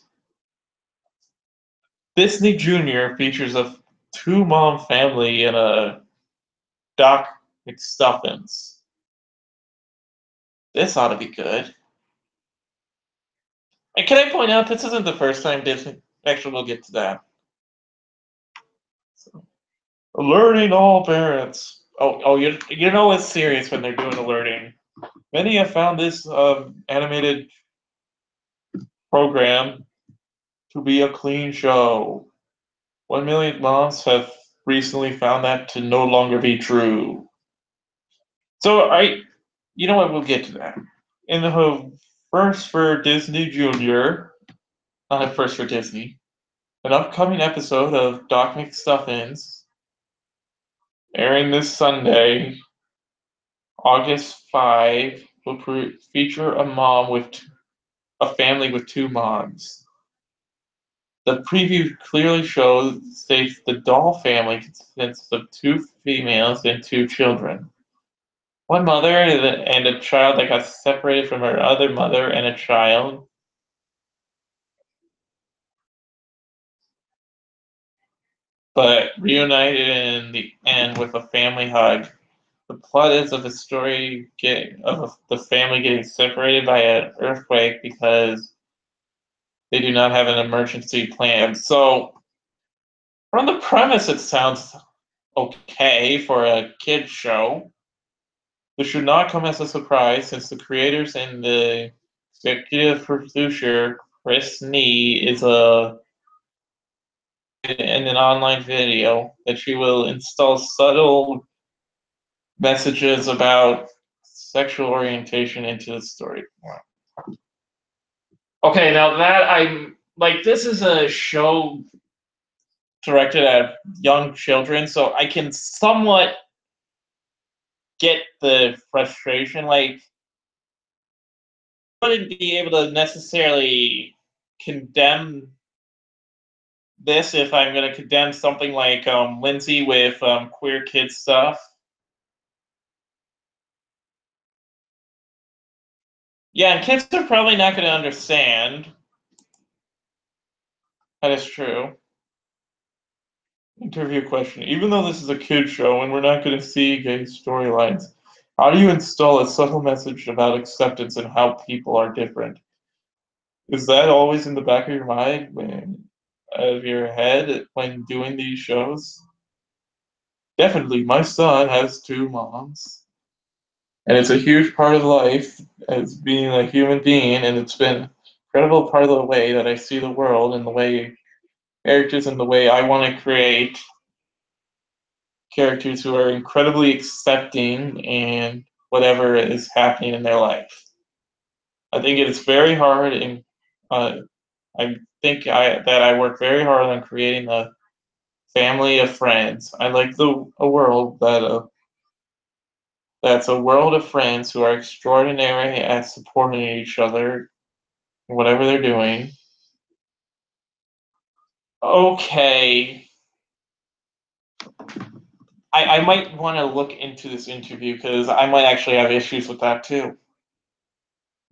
Disney Junior features a two-mom family in a Doc McStuffins. This ought to be good. And can I point out this isn't the first time Disney? Actually, we'll get to that. So, alerting all parents. You know it's serious when they're doing alerting. Many have found this animated program to be a clean show. 1 million moms have recently found that to no longer be true. So you know what? We'll get to that. In the first for Disney Junior, not a first for Disney, an upcoming episode of Doc McStuffins, airing this Sunday, August 5, will feature a family with two moms. The preview clearly states the doll family consists of two females and two children. One mother and a child that got separated from her other mother and a child. But reunited in the end with a family hug. The plot is of the family getting separated by an earthquake because they do not have an emergency plan. So, from the premise, it sounds okay for a kids show. This should not come as a surprise since the creators and the executive producer Chris Nee is in an online video that she will install subtle messages about sexual orientation into the story. Okay, now that I'm like, this is a show directed at young children, so I can somewhat get the frustration. Like, I wouldn't be able to necessarily condemn this if I'm going to condemn something like Lindsay with queer kid stuff. Yeah, and kids are probably not going to understand. That is true. Interview question. Even though this is a kid show and we're not going to see gay storylines, how do you install a subtle message about acceptance and how people are different? Is that always in the back of your mind of your head when doing these shows? Definitely, my son has two moms, and it's a huge part of life as being a human being, and it's been an incredible part of the way that I see the world and the way characters and the way I want to create characters who are incredibly accepting and whatever is happening in their life. I think it is very hard, and uh, I think that I work very hard on creating a family of friends. I like a world that's a world of friends who are extraordinary at supporting each other, whatever they're doing. Okay, I might want to look into this interview because I might actually have issues with that too.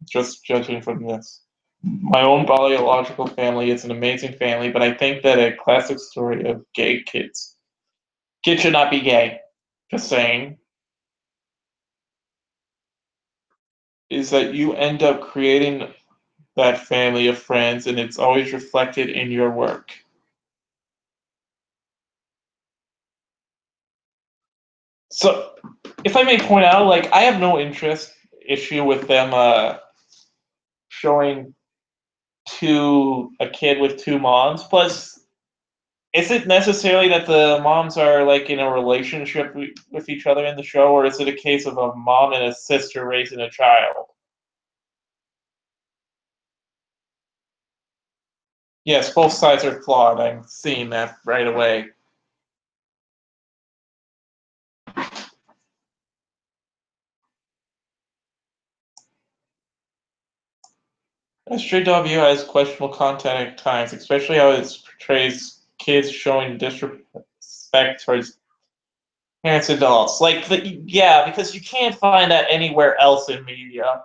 Just judging from this. My own biological family is an amazing family, but I think that a classic story of gay kids. Kids should not be gay. Just saying. Is that you end up creating that family of friends and it's always reflected in your work. So if I may point out, like, I have no issue with them showing a kid with two moms. Plus, is it necessarily that the moms are like in a relationship with each other in the show, or is it a case of a mom and a sister raising a child? Yes, both sides are flawed. I'm seeing that right away. SJW has questionable content at times, especially how it portrays kids showing disrespect towards parents and adults. Yeah, because you can't find that anywhere else in media.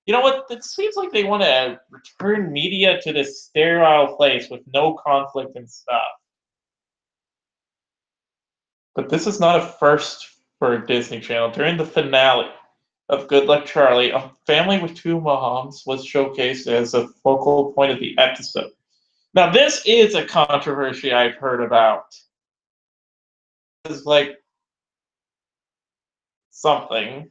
You know what? It seems like they want to return media to this sterile place with no conflict and stuff. But this is not a first for Disney Channel. During the finale of Good Luck Charlie, a family with two moms was showcased as a focal point of the episode. Now, this is a controversy I've heard about. It's like something,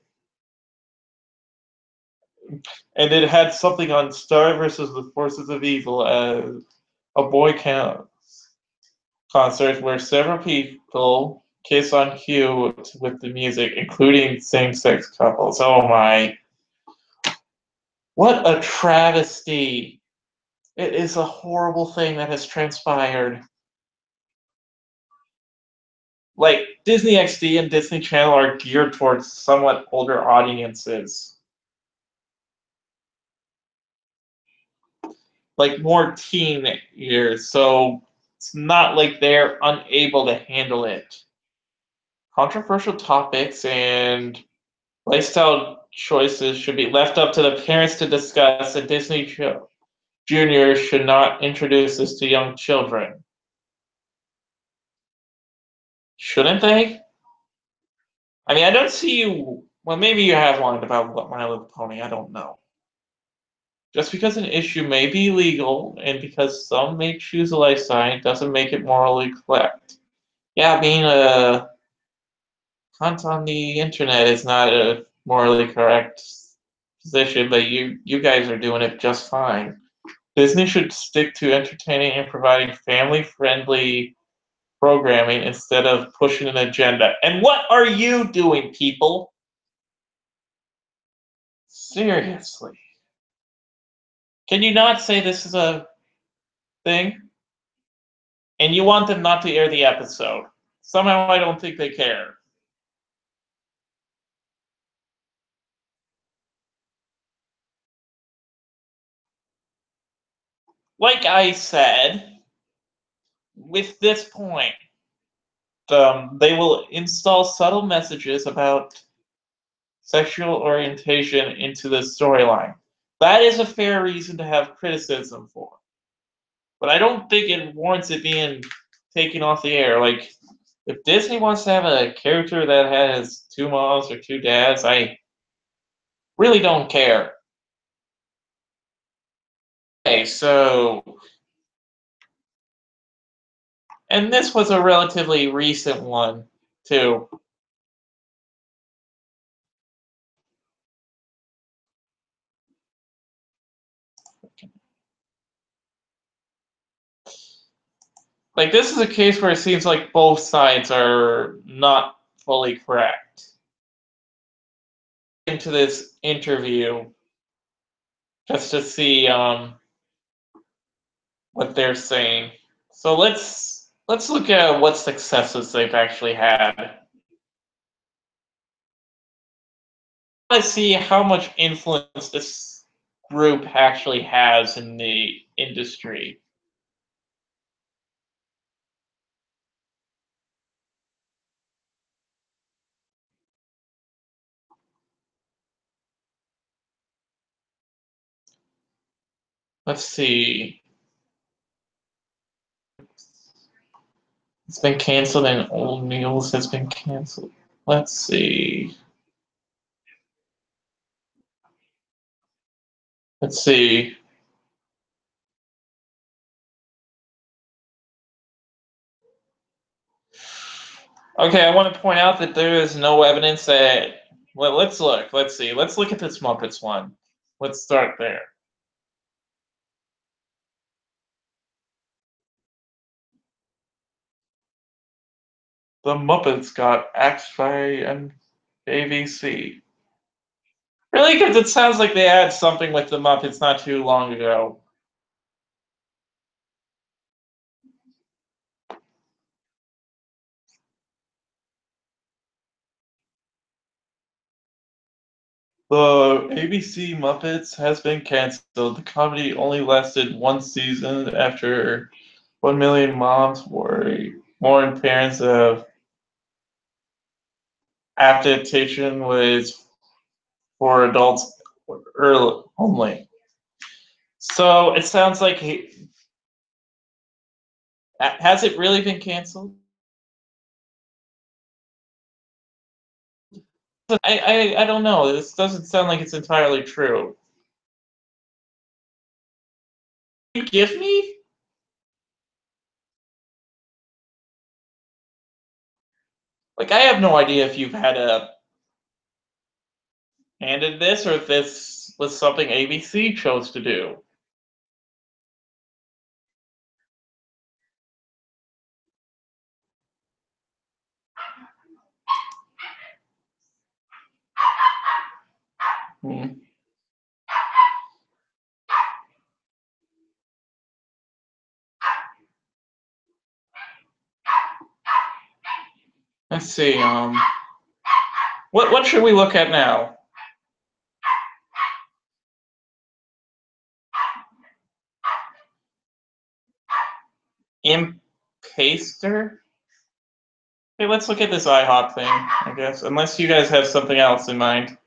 and it had something on Star versus the Forces of Evil as a boy concert where several people kiss on cue with the music, including same-sex couples. Oh my. What a travesty. It is a horrible thing that has transpired. Like, Disney XD and Disney Channel are geared towards somewhat older audiences. Like, more teen years, so it's not like they're unable to handle it. Controversial topics and lifestyle choices should be left up to the parents to discuss, and Disney Junior should not introduce this to young children. Shouldn't they? I mean, I don't see you. Well, maybe you have one about My Little Pony. I don't know. Just because an issue may be legal and because some may choose a lifestyle doesn't make it morally correct. Yeah, being a cunt on the internet is not a morally correct position, but you guys are doing it just fine. Disney should stick to entertaining and providing family-friendly programming instead of pushing an agenda. And what are you doing, people? Seriously. Can you not say this is a thing? And you want them not to air the episode. Somehow I don't think they care. Like I said, with this point, they will install subtle messages about sexual orientation into the storyline. That is a fair reason to have criticism for. But I don't think it warrants it being taken off the air. Like, if Disney wants to have a character that has two moms or two dads, I really don't care. Okay, so, and this was a relatively recent one, too. Like, this is a case where it seems like both sides are not fully correct. Into this interview, just to see what they're saying. So let's look at what successes they've actually had. Let's see how much influence this group actually has in the industry. Let's see. It's been canceled and Old Mules has been canceled. Let's see. Let's see. Okay, I want to point out that there is no evidence that. Well, let's look. Let's see. Let's look at this Muppets one. Let's start there. The Muppets got axed by an ABC. Really? Because it sounds like they had something with the Muppets not too long ago. The ABC Muppets has been canceled. The comedy only lasted one season after 1 Million Moms Worry. More parents of adaptation was for adults early, only. So it sounds like has it really been canceled? I don't know. This doesn't sound like it's entirely true. You give me? Like I have no idea if you've had a hand in this or if this was something ABC chose to do. Hmm. Let's see. What should we look at now? Impaster? Okay, let's look at this IHOP thing, I guess. Unless you guys have something else in mind.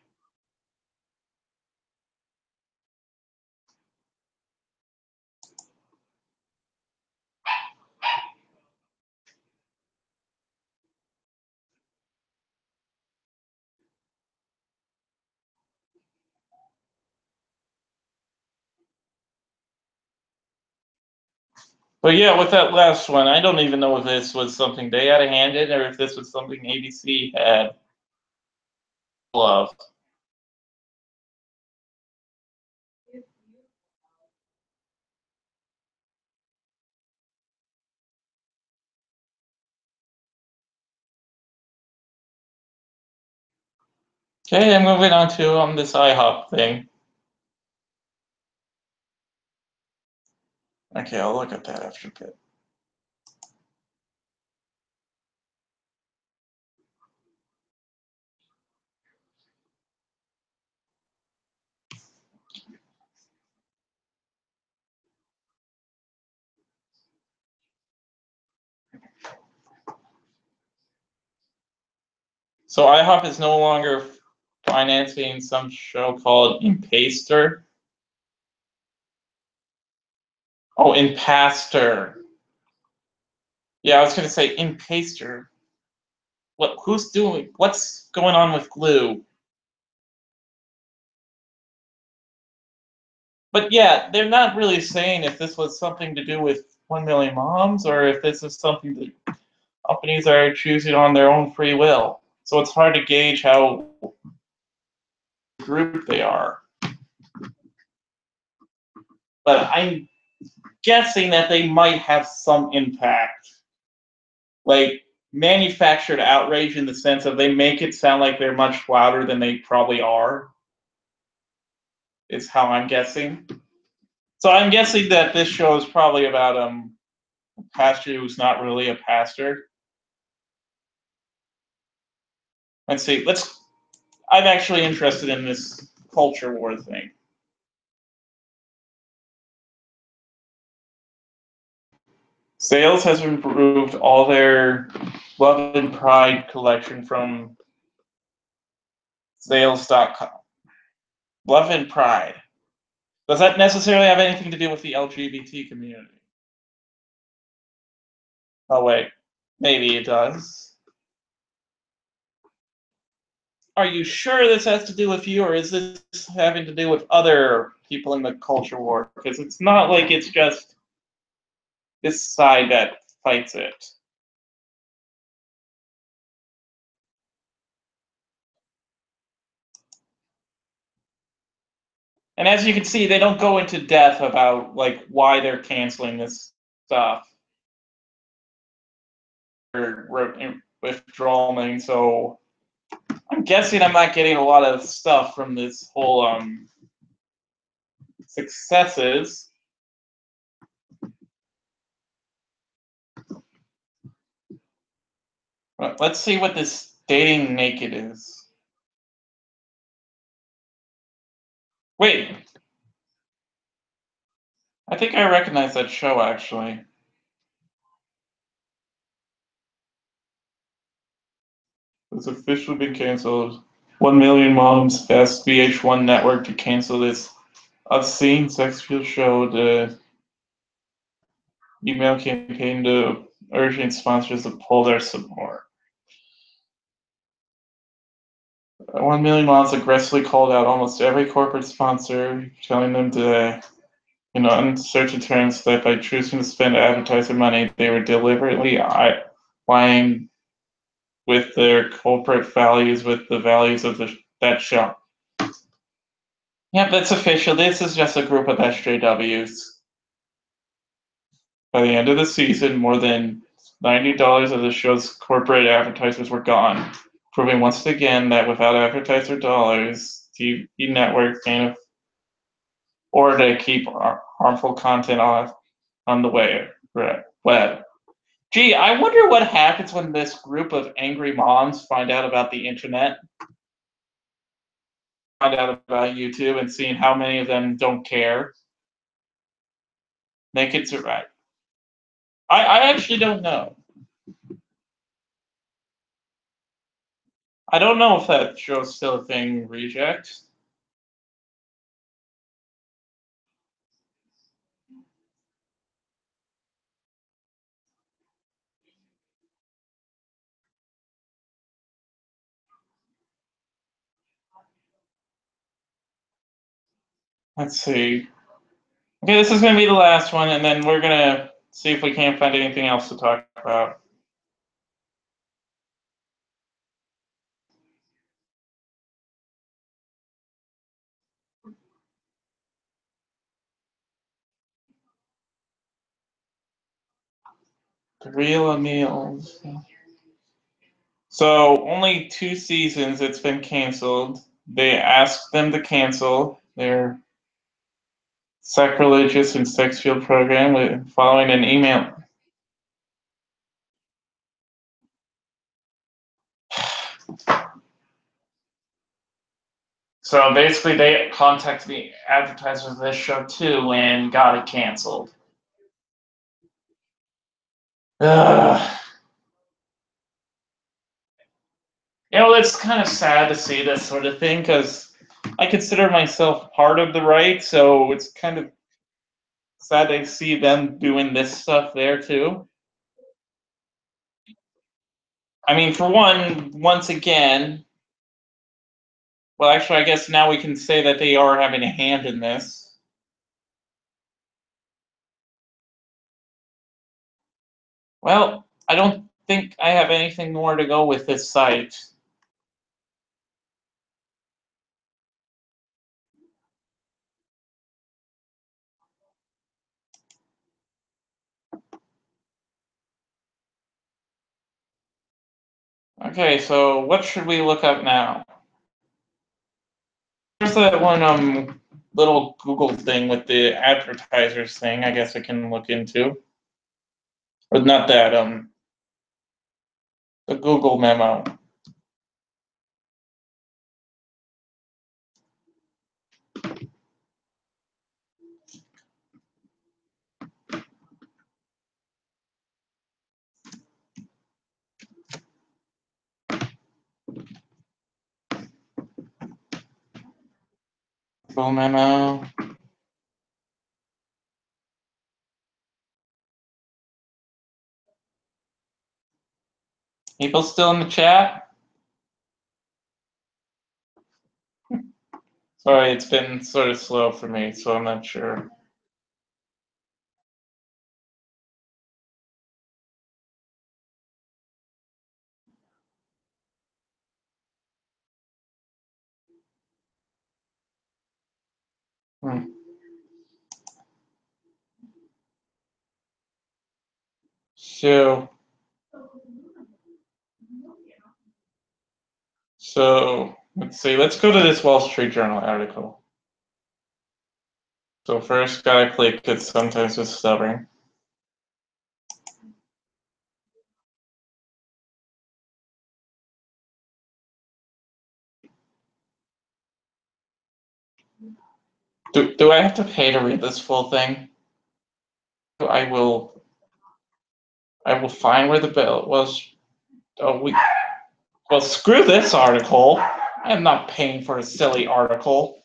But yeah, with that last one, I don't even know if this was something they had a hand in or if this was something ABC had love. Okay, I'm moving on to this IHOP thing. Okay, I'll look at that after a bit. So IHOP is no longer financing some show called Impaster. Oh, Impaster. Yeah, I was gonna say Impaster. Who's doing? What's going on with glue? But yeah, they're not really saying if this was something to do with 1 Million Moms or if this is something that companies are choosing on their own free will. So it's hard to gauge how group they are. But I'm guessing that they might have some impact. Like manufactured outrage in the sense of they make it sound like they're much louder than they probably are, is how I'm guessing. So I'm guessing that this show is probably about a pastor who's not really a pastor. Let's see. I'm actually interested in this culture war thing. Sales has improved all their Love and Pride collection from sales.com. Love and Pride. Does that necessarily have anything to do with the LGBT community? Oh, wait. Maybe it does. Are you sure this has to do with you, or is this having to do with other people in the culture war? Because it's not like it's just this side that fights it. And as you can see, they don't go into depth about like why they're canceling this stuff or withdrawing. So I'm guessing I'm not getting a lot of stuff from this whole successes. But let's see what this dating naked is. Wait, I think I recognize that show actually. It's officially been canceled. 1 million moms asked VH1 network to cancel this obscene sex appeal show. The email campaign to urging sponsors to pull their support. 1 million moms aggressively called out almost every corporate sponsor, telling them to, in uncertain terms, that by choosing to spend advertiser money, they were deliberately aligning with their corporate values with the values of that show. Yep, that's official. This is just a group of SJWs. By the end of the season, more than $90 of the show's corporate advertisers were gone, proving once again that without advertiser dollars, TV networks can't afford to keep harmful content off on the web. Gee, I wonder what happens when this group of angry moms find out about the internet, find out about YouTube, and seeing how many of them don't care. Naked survive. I actually don't know. I don't know if that show's still a thing, Reject. Let's see. Okay, this is going to be the last one, and then we're going to see if we can't find anything else to talk about. The Real Emils. So, only 2 seasons it's been canceled. They asked them to cancel their sacrilegious and sex field program following an email. So basically, they contacted the advertisers of this show too and got it canceled. Ugh. It's kind of sad to see this sort of thing because I consider myself part of the right, so it's kind of sad to see them doing this stuff there too. I mean, for one, once again, well, actually, I guess now we can say that they are having a hand in this. Well, I don't think I have anything more to go with this site. Okay, so what should we look up now? There's that one little Google thing with the advertisers thing. I guess I can look into, or not that the Google memo. Google memo. People still in the chat? Sorry, it's been sort of slow for me, so I'm not sure. So let's see. Let's go to this Wall Street Journal article. So first, gotta click it. Sometimes it's stubborn. Do I have to pay to read this full thing? I will find where the bill was. Oh, well, screw this article. I am not paying for a silly article.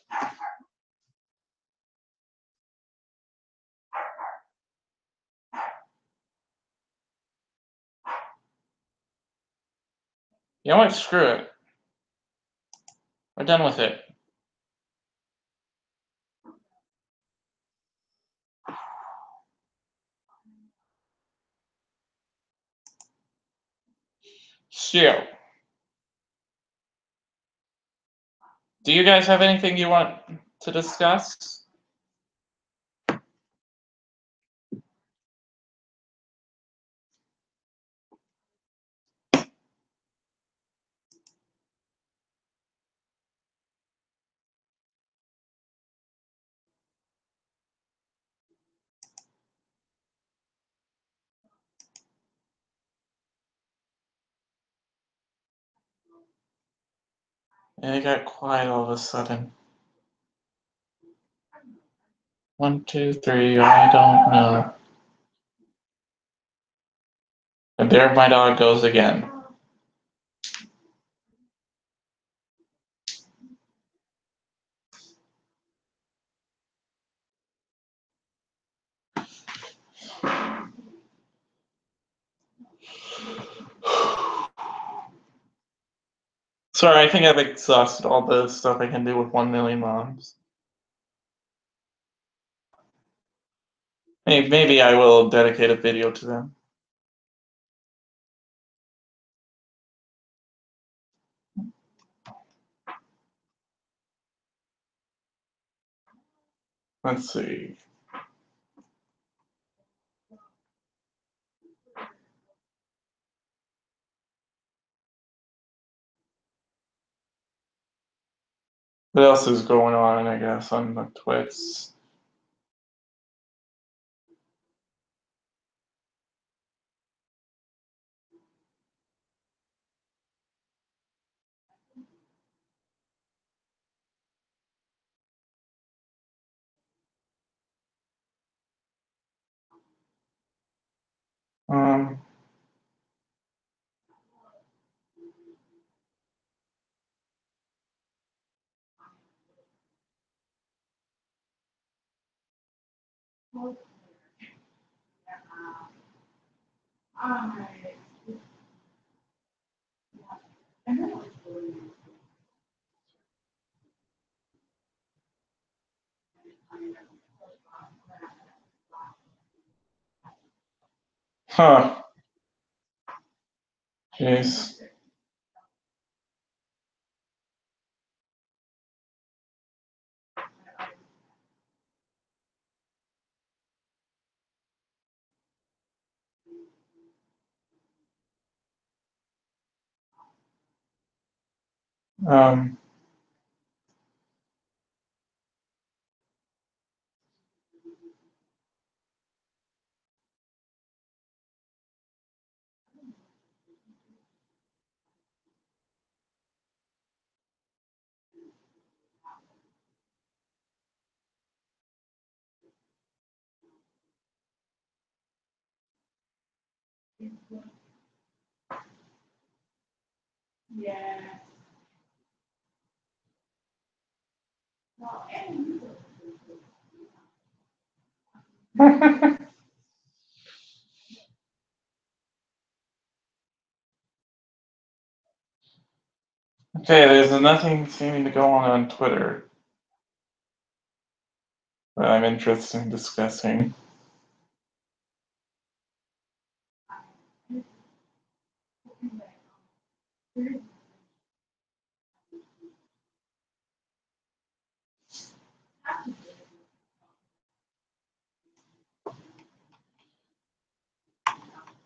You know what? Screw it. We're done with it. So, do you guys have anything you want to discuss? And it got quiet all of a sudden. 1, 2, 3, I don't know. And there my dog goes again. Sorry, I think I've exhausted all the stuff I can do with 1 million moms. Maybe I will dedicate a video to them. Let's see. What else is going on, I guess, on the Twits? Um, huh. Jeez. Um, okay, there's nothing seeming to go on Twitter that I'm interested in discussing.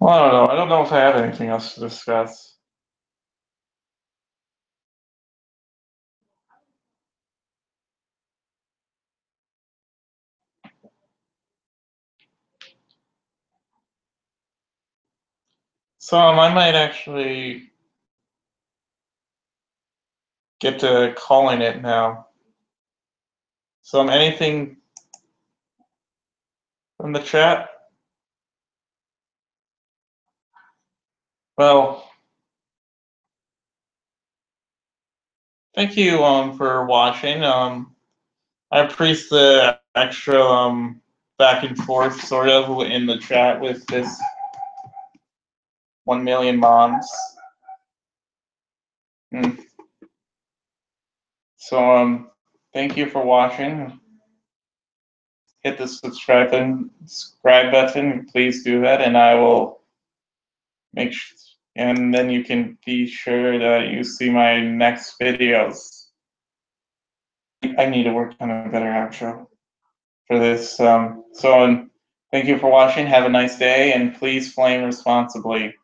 Well, I don't know. I don't know if I have anything else to discuss. So I might actually get to calling it now. So anything from the chat? Well, thank you for watching. I appreciate the extra back and forth sort of in the chat with this 1 million moms. So thank you for watching. Hit the subscribe button. Please do that, and I will make sure. And then you can be sure that you see my next videos. I need to work on a better outro for this. So thank you for watching. Have a nice day, and please flame responsibly.